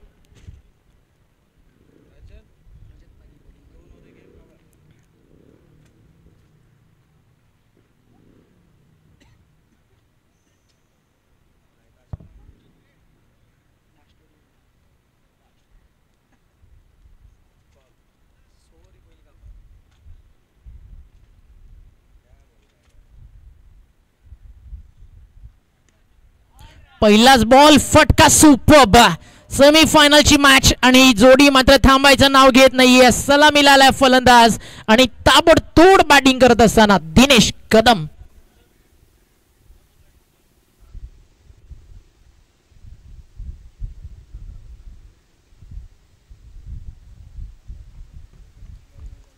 पहिलाच बॉल फटका सुपर्ब. सेमीफायनलची मॅच आणि जोडी मात्र थांबायचं नाव घेत नाहीये. सलामीला आलाय फलंदाज आणि ताबडतोड बॅटिंग करत असताना दिनेश कदम.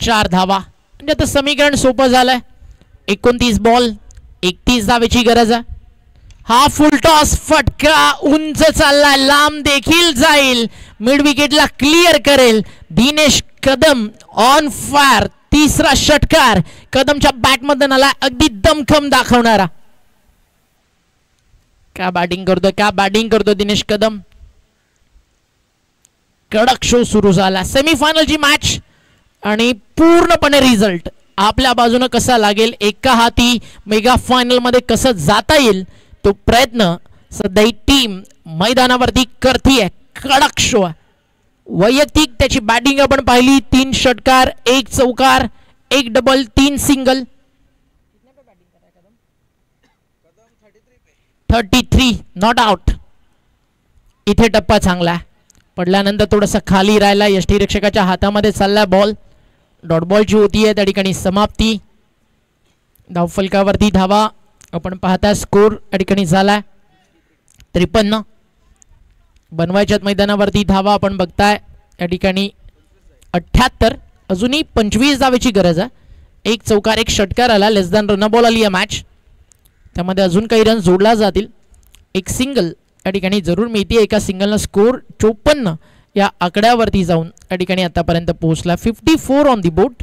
चार धावा म्हणजे आता समीकरण सोपं झालंय. 29 बॉल 31 धावेची गरज आहे. हा फुल टॉस फटका उंच चाललाय, लांब देखील जाईल, मिड विकेटला क्लिअर करेल दिनेश कदम. ऑन फायर तिसरा षटकार कदमच्या बॅटमधून आला, अगदी दमखम दाखवणारा. क्या बॅटिंग करतो दिनेश कदम. कडक शो सुरू झाला. सेमीफायनलची मॅच आणि पूर्णपणे रिझल्ट आपल्या बाजूने कसा लागेल, एका हाती मेगा फायनल मध्ये कसं जाता येईल तो प्रयत्न सध्या ही टीम मैदानावरती करतीये. कडक शो वैयक्तिक त्याची बॅटिंग आपण पाहिली. 3 षटकार 1 चौकार 1 डबल 3 सिंगल. 33 not out. इथे टप्पा चांगला पडल्यानंतर थोडासा खाली राहिला. यष्टीरक्षकाच्या हातामध्ये चालला बॉल. डॉट बॉलची होतीये त्या ठिकाणी समाप्ती. धावफलकावरती धावा आपण पाहता स्कोर या ठिकाणी झाला 53. बनवायच्यात मैदानावरती धावा आपण बघताय या ठिकाणी 78. अजूनही 25 धावेची गरज आहे. 1 चौकार 1 षटकार आला. लेस दॅन रन बॉल आली आहे मॅच. त्यामध्ये अजून काही रन जोडला जातील. 1 सिंगल या ठिकाणी जरूर मिळते. एका सिंगलनं स्कोर 54 या आकड्यावरती जाऊन या ठिकाणी आतापर्यंत पोहोचला. 54 ऑन दी बोर्ड.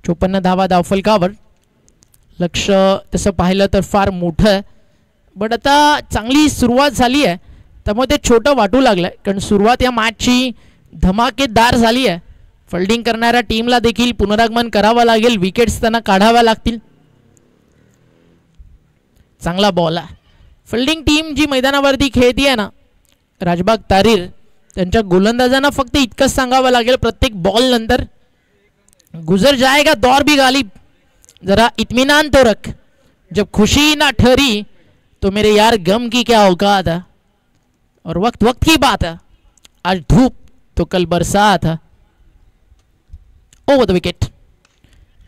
54 धावा धावफलकावर. लक्ष तसं पाहिलं तर फार मोठं आहे, बट आता चांगली सुरुवात झाली आहे त्यामुळे ते छोटं वाटू लागलं आहे. कारण सुरुवात या मॅचची धमाकेदार झाली आहे. फिल्डिंग करणाऱ्या टीमला देखील पुनरागमन करावं लागेल. विकेट्स त्यांना काढाव्या लागतील. चांगला बॉल आहे. फिल्डिंग टीम जी मैदानावरती खेळतीये ना राजबाग तारीर, त्यांच्या गोलंदाजांना फक्त इतकंच सांगावं लागेल प्रत्येक बॉल नंतर, गुजर जाएगा दौर भी गालिब, जरा इत्मीनान तो रख, जब खुशी ना ठहरी तो मेरे यार गम की क्या औकात है, और वक्त वक्त की बात है, आज धूप तो कल बरसात है. Over the wicket.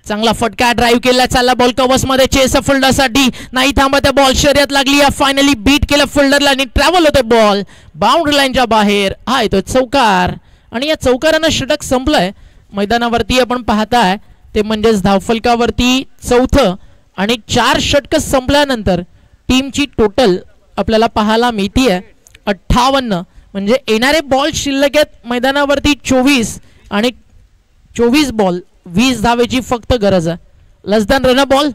चांगला फटका ड्राइव्ह केला. चालला बॉल कव्हर्स मध्ये चेस फिल्डरसाठी नाही थांबत. बॉल शर्यत लागली. फायनली बीट केलं फिल्डरला आणि ट्रॅव्हल होते बॉल बाउंड्री लाईनच्या बाहेर. हा येतो चौकार आणि या चौकारानं षटक संपलंय. मैदानावरती आपण पाहताय ते म्हणजेच धावफलकावरती चौथं आणि 4 षटक संपल्यानंतर टीमची टोटल आपल्याला पाहायला मिळतीये 58. म्हणजे येणारे बॉल शिल्लक आहेत मैदानावरती 24 आणि 24 बॉल 20 धावेची फक्त गरज आहे. Less than run ball.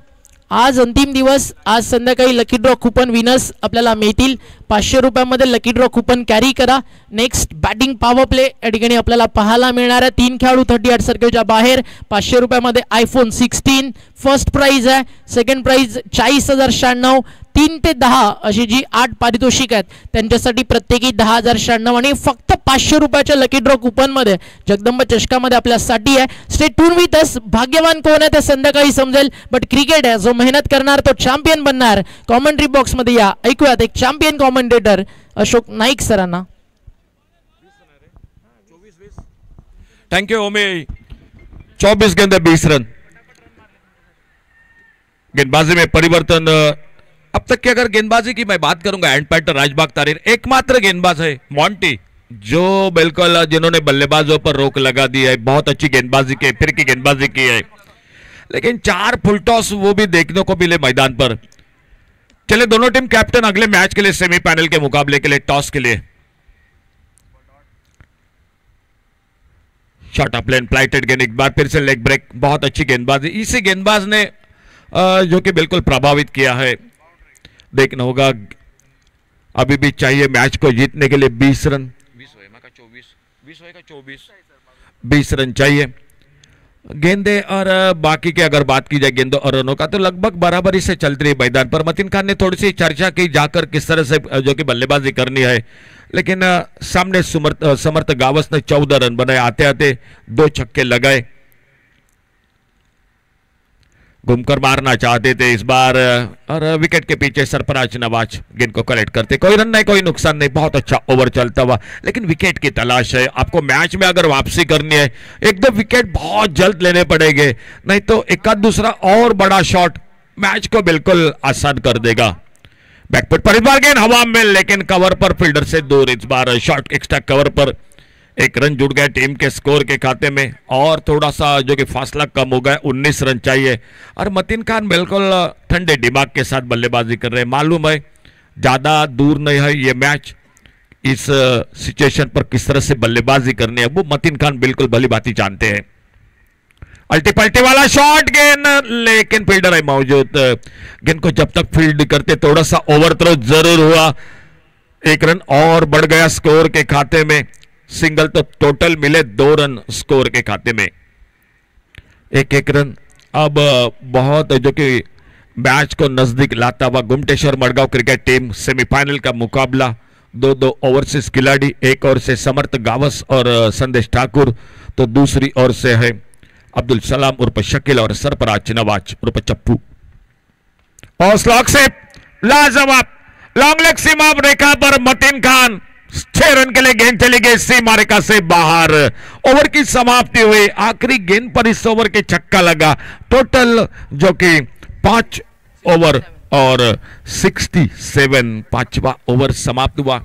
आज अंतिम दिवस. आज संध्याकाळी लकी ड्रॉ कुपन विनर्स आपल्याला मिळतील. 500 रुपयामध्ये लकी ड्रॉ कुपन कॅरी करा. नेक्स्ट बॅटिंग पॉवर प्ले या ठिकाणी आपल्याला पाहायला मिळणार आहे. 3 खेळाडू 38 सर्कलच्या बाहेर. 500 रुपयामध्ये आयफोन 16 फर्स्ट प्राइज आहे. Second prize 40,096. 3 ते 10 अशी जी 8 पारितोषिक आहेत त्यांच्यासाठी प्रत्येकी 10,096 आणि फक्त 500 रुपयाच्या लकी ड्रॉ कुपन मध्ये जगदंबा चषकामध्ये आपल्यासाठी आहे. Stay tune with us. भाग्यवान कोण आहे ते संध्याकाळी समजेल, बट क्रिकेट आहे, जो मेहनत करणार तो चॅम्पियन बनणार. कॉमेंट्री बॉक्स मध्ये या, ऐकूयात एक चॅम्पियन कॉमेंटेटर अशोक नाईक सरांना. थैंक यू ओमी. 24 गेंद 20 रन. गेंदबाजी में परिवर्तन. अब तक की अगर गेंदबाजी की मैं बात करूंगा, एंड पैटर राजबाग तारीर एकमात्र गेंदबाज है मॉन्टी जो बिल्कुल जिन्होंने बल्लेबाजों पर रोक लगा दी है. बहुत अच्छी गेंदबाजी की, फिर की गेंदबाजी की है, लेकिन 4 फुल टॉस वो भी देखने को मिले मैदान पर. चले दोनों टीम कैप्टन अगले मैच के लिए, सेमीफाइनल के मुकाबले के लिए, टॉस के लिए. शॉट ऑफ लेन, प्लाइटेड गेंद, एक बार फिर से लेग ब्रेक. बहुत अच्छी गेंदबाजी इसी गेंदबाज ने जो कि बिल्कुल प्रभावित किया है. देखना होगा, अभी भी चाहिए मैच को जीतने के लिए 20 रन. 20 रन चाहिए. गेंदे और बाकी की अगर बात की जाए गेंदों और रनों का, तो लगभग बराबरी से चलती रही मैदान पर. मतीन खान ने थोड़ी सी चर्चा की जाकर किस तरह से जो कि बल्लेबाजी करनी है, लेकिन सामने समर्थ गावस ने 14 रन बनाए. आते आते 2 छक्के लगाए. घूमकर मारना चाहते थे इस बार, और विकेट के पीछे सरफराज नवाज गेंद को कलेक्ट करते. कोई रन नहीं, कोई नुकसान नहीं. बहुत अच्छा ओवर चलता हुआ, लेकिन विकेट की तलाश है. आपको मैच में अगर वापसी करनी है, 1-2 विकेट बहुत जल्द लेने पड़ेंगे, नहीं तो एक आध दूसरा और बड़ा शॉट मैच को बिल्कुल आसान कर देगा. बैकफुट पर इस बार गेंद हवा में, लेकिन कवर पर फील्डर से दूर. इस बार शॉट एक्स्ट्रा कवर पर 1 रन जुड़ गया टीम के स्कोर के खाते में, और थोड़ा सा जो कि फासला कम हो गया. 19 रन चाहिए, और मतीन खान बिल्कुल ठंडे दिमाग के साथ बल्लेबाजी कर रहे हैं. मालूम है ज्यादा दूर नहीं है ये मैच. इस सिचुएशन पर किस तरह से बल्लेबाजी करनी है वो मतीन खान बिल्कुल भली भांति जानते हैं. अल्टी पल्टी वाला शॉट गेंद, लेकिन फील्डर है मौजूद. गेंद को जब तक फील्ड करते थोड़ा सा ओवर थ्रो जरूर हुआ. 1 रन और बढ़ गया स्कोर के खाते में. सिंगल तो टोटल मिले 2 रन स्कोर के खाते में. 1-1 रन. अब बहुत जो कि मैच को नजदीक लाता हुआ गुमटेश्वर मडगांव क्रिकेट टीम. सेमीफाइनल का मुकाबला. 2 ओवरसीज खिलाड़ी, एक ओर से समर्थ गावस और संदेश ठाकुर, तो दूसरी ओर से है अब्दुल सलाम उर्फ शकील और सरफराज नवाज उर्फ चप्पू. और स्लॉग से लाजवाब लॉन्ग लेग सीमा रेखा पर मतीन खान. 6 रन के लिए गेंद चली गई सीमा रेखा से बाहर. ओवर की समाप्ति हुई. आखिरी गेंद पर इस ओवर के छक्का लगा. टोटल जो कि 5 ओवर और 67, 5वां ओवर समाप्त हुआ,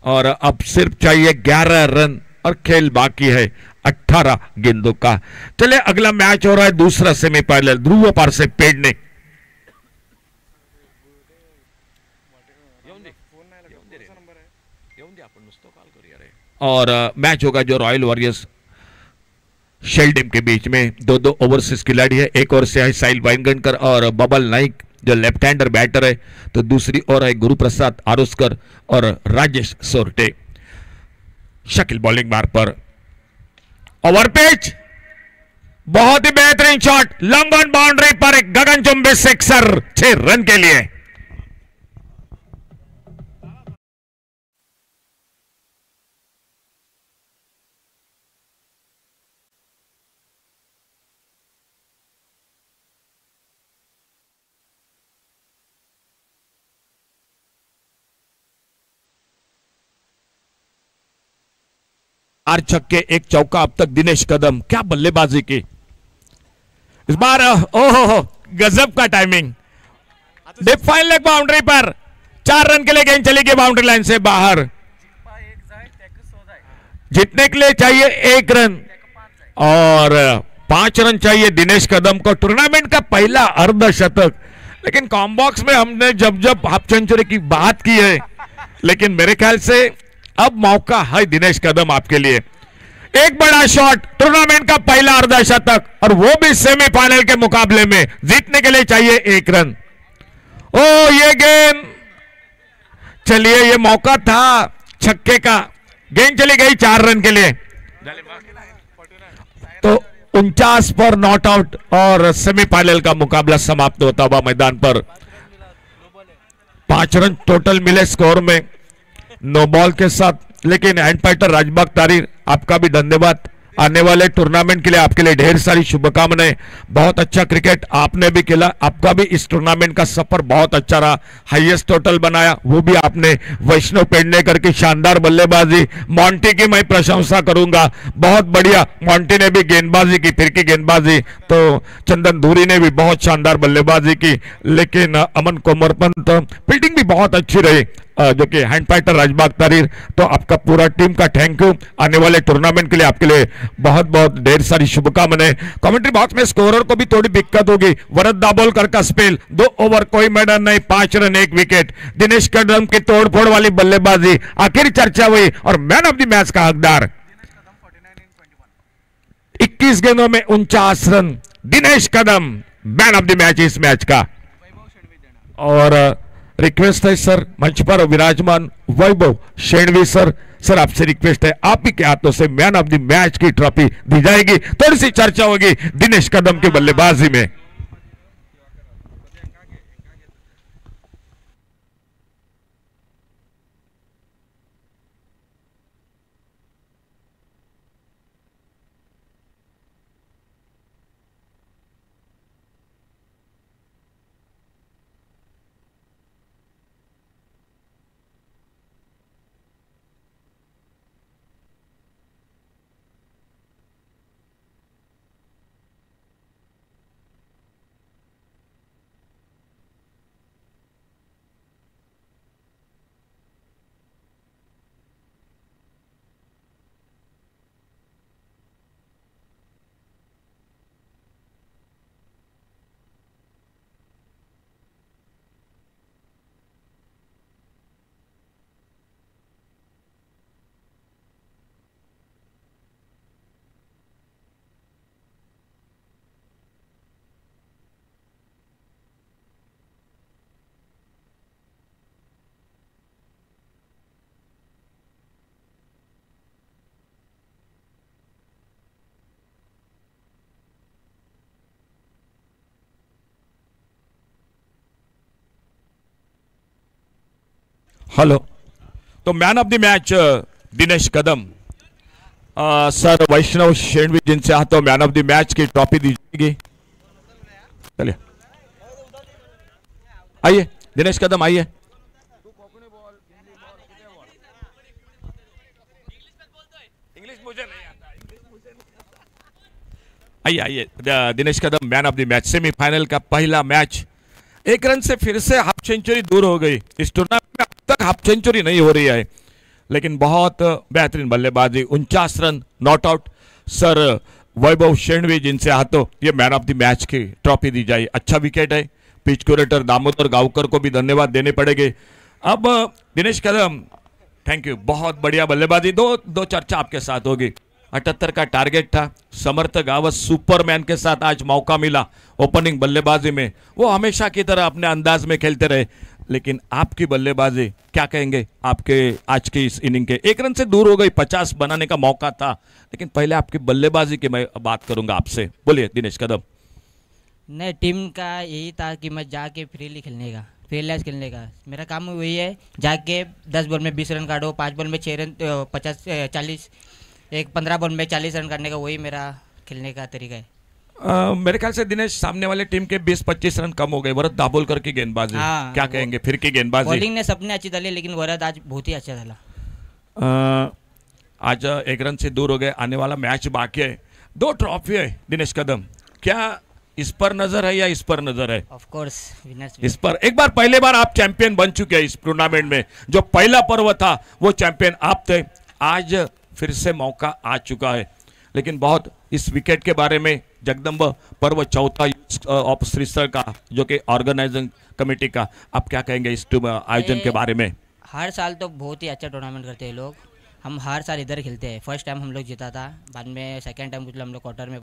और अब सिर्फ चाहिए 11 रन, और खेल बाकी है 18 गेंदों का. चले अगला मैच हो रहा है दूसरा सेमीफाइनल, ध्रुव पार से पेडने. और मैच होगा जो रॉयल वॉरियर्स शेल्डिम के बीच में. 2 ओवरसीज खिलाड़ी है. एक ओर से है साहिल वाइनगणकर और बबल नाइक जो लेफ्ट हैंडर बैटर है, तो दूसरी ओर है गुरु प्रसाद आरोस्कर और राजेश सोरटे. शकील बॉलिंग मार पर ओवर पिच, बहुत ही बेहतरीन शॉट, लॉन्ग ऑन बाउंड्री पर एक गगनचुंबी सिक्सर 6 रन के लिए. आर छक्के 1 चौका. अब तक दिनेश कदम, क्या बल्लेबाजी की इस बार. ओहो गजब का timing. Deep fine leg boundary पर 4 रन के लिए गेंद चली गई बाउंड्री लाइन से बाहर. जीतने के लिए चाहिए 1 रन और 5 रन चाहिए दिनेश कदम को. टूर्नामेंट का पहला अर्धशतक, लेकिन कॉम्बॉक्स में हमने जब हाफ सेंचुरी की बात की है, लेकिन मेरे ख्याल से अब मौका है दिनेश कदम आपके लिए. एक बड़ा शॉट, टूर्नामेंट का पहला अर्धशतक, और वो भी सेमीफाइनल के मुकाबले में. जीतने के लिए चाहिए 1 रन. ओ ये गेंद, चलिए ये मौका था छक्के का. गेंद चली गई 4 रन के लिए. तो 49 पर नॉट आउट, और सेमीफाइनल का मुकाबला समाप्त होता हुआ मैदान पर. 5 रन टोटल मिले स्कोर में. नो बॉल के साथ, लेकिन हैंड फाइटर राजबाग तारीर आपका भी धन्यवाद। आने वाले टूर्नामेंट के लिए आपके लिए ढेर सारी शुभकामनाएं। बहुत अच्छा क्रिकेट आपने भी खेला, आपका भी इस टूर्नामेंट का सफर बहुत अच्छा रहा, हाईएस्ट टोटल बनाया, वो भी आपने वैष्णव पेडनेकर की शानदार बल्लेबाजी। मॉन्टी की मैं प्रशंसा करूंगा, बहुत बढ़िया, मॉन्टी ने भी गेंदबाजी की, फिर की गेंदबाजी, तो चंदन धूरी ने भी बहुत शानदार बल्लेबाजी की, लेकिन अमन कोमरपंत फील्डिंग भी बहुत अच्छी रही, जो कि हैंड फाइटर राजबाग तारीर। तो आपका पूरा टीम का थैंक यू। आने वाले टूर्नामेंट के लिए आपके लिए बहुत बहुत ढेर सारी शुभकामनाएं। कमेंट्री बॉक्स में स्कोरर को भी थोड़ी दिक्कत होगी। वरद दाभोलकर का स्पेल, 2 ओवर कोई मैदान नहीं, 5 रन 1 विकेट। दिनेश कदम की तोड़फोड़ वाली बल्लेबाजी, आखिर चर्चा हुई और मैन ऑफ द मैच का हकदार। 21 गेंदों में 49 run, Dinesh Kadam man of the match इस मैच का। और रिक्वेस्ट है सर, मंच पर विराजमान वैभव शेणवी सर, सर आपसे रिक्वेस्ट है, आप ही के हाथों से मैन ऑफ द मैच की ट्रॉफी दी जाएगी। थोड़ी सी चर्चा होगी दिनेश कदम की बल्लेबाजी में। हेलो, तो man of the match Dinesh Kadam. Sir Vaishnav Shenvi जिनसे हाथों मैन ऑफ द मैच की ट्रॉफी दी जाएगी। चलिए आइए दिनेश कदम, आइए। आइए आइए, Dinesh Kadam man of the match. Semifinal का पहला मैच, 1 रन से फिर से हाफ सेंचुरी दूर हो गई। इस टूर्नामेंट में अब तक हाफ सेंचुरी नहीं हो रही है, लेकिन बहुत बेहतरीन बल्लेबाजी, 49 रन नॉट आउट। सर वैभव शेणवी जिनसे हाथों ये मैन ऑफ द मैच की ट्रॉफी दी जाए। अच्छा विकेट है, पिच क्यूरेटर दामोदर गांवकर को भी धन्यवाद देने पड़ेंगे। अब दिनेश कदम, थैंक यू, बहुत बढ़िया बल्लेबाजी। दो चर्चा आपके साथ होगी। 78 का टारगेट था, समर्थ गावस सुपरमैन के साथ आज मौका मिला ओपनिंग बल्लेबाजी में, वो हमेशा की तरह अपने अंदाज में खेलते रहे, लेकिन आपकी बल्लेबाजी क्या कहेंगे आपके आज की इस इनिंग के? 1 रन से दूर हो गई, 50 बनाने का मौका था, लेकिन पहले आपकी बल्लेबाजी की मैं बात करूंगा आपसे। बोलिए दिनेश कदम। नहीं, टीम का यही था कि मैं जाके फ्रीली खेलने का, फ्रीलाइज खेलने का मेरा काम वही है। जाके 10 बॉल में 20 रन काटो, 5 बॉल में 6 रन 40, 15 बॉल में 40 रन करने का, वही मेरा खेलने का तरीका है। मेरे ख्याल से दिनेश सामने वाले टीम के 20-25 रन कम हो गए। वरद दाभोलकर की गेंदबाजी, हाँ, क्या कहेंगे फिर की गेंदबाजी? बॉलिंग ने सबने अच्छी डाली, लेकिन वरद आज बहुत ही अच्छा डाला। आज 1 रन से दूर हो गए, आने वाला मैच बाकी है, 2 ट्रॉफी है। दिनेश कदम, क्या इस पर नजर है या इस पर नजर है? ऑफ कोर्स विनर्स इस पर। एक बार पहले बार आप चैंपियन बन चुके हैं इस टूर्नामेंट में, जो पहला पर्व था वो चैंपियन आप थे। आज फिर से मौका आ चुका है, लेकिन बहुत इस विकेट के बारे में जगदम्ब पर्व चौथा ऑफ श्रीसर का, जो कि ऑर्गेनाइजिंग कमेटी का, आप क्या कहेंगे इस आयोजन के बारे में? हर साल तो बहुत ही अच्छा टूर्नामेंट करते हैं लोग। हम हर साल इधर खेलते हैं। फर्स्ट टाइम हम लोग जीता था, बाद में सेकंड टाइम हम लोग क्वार्टर में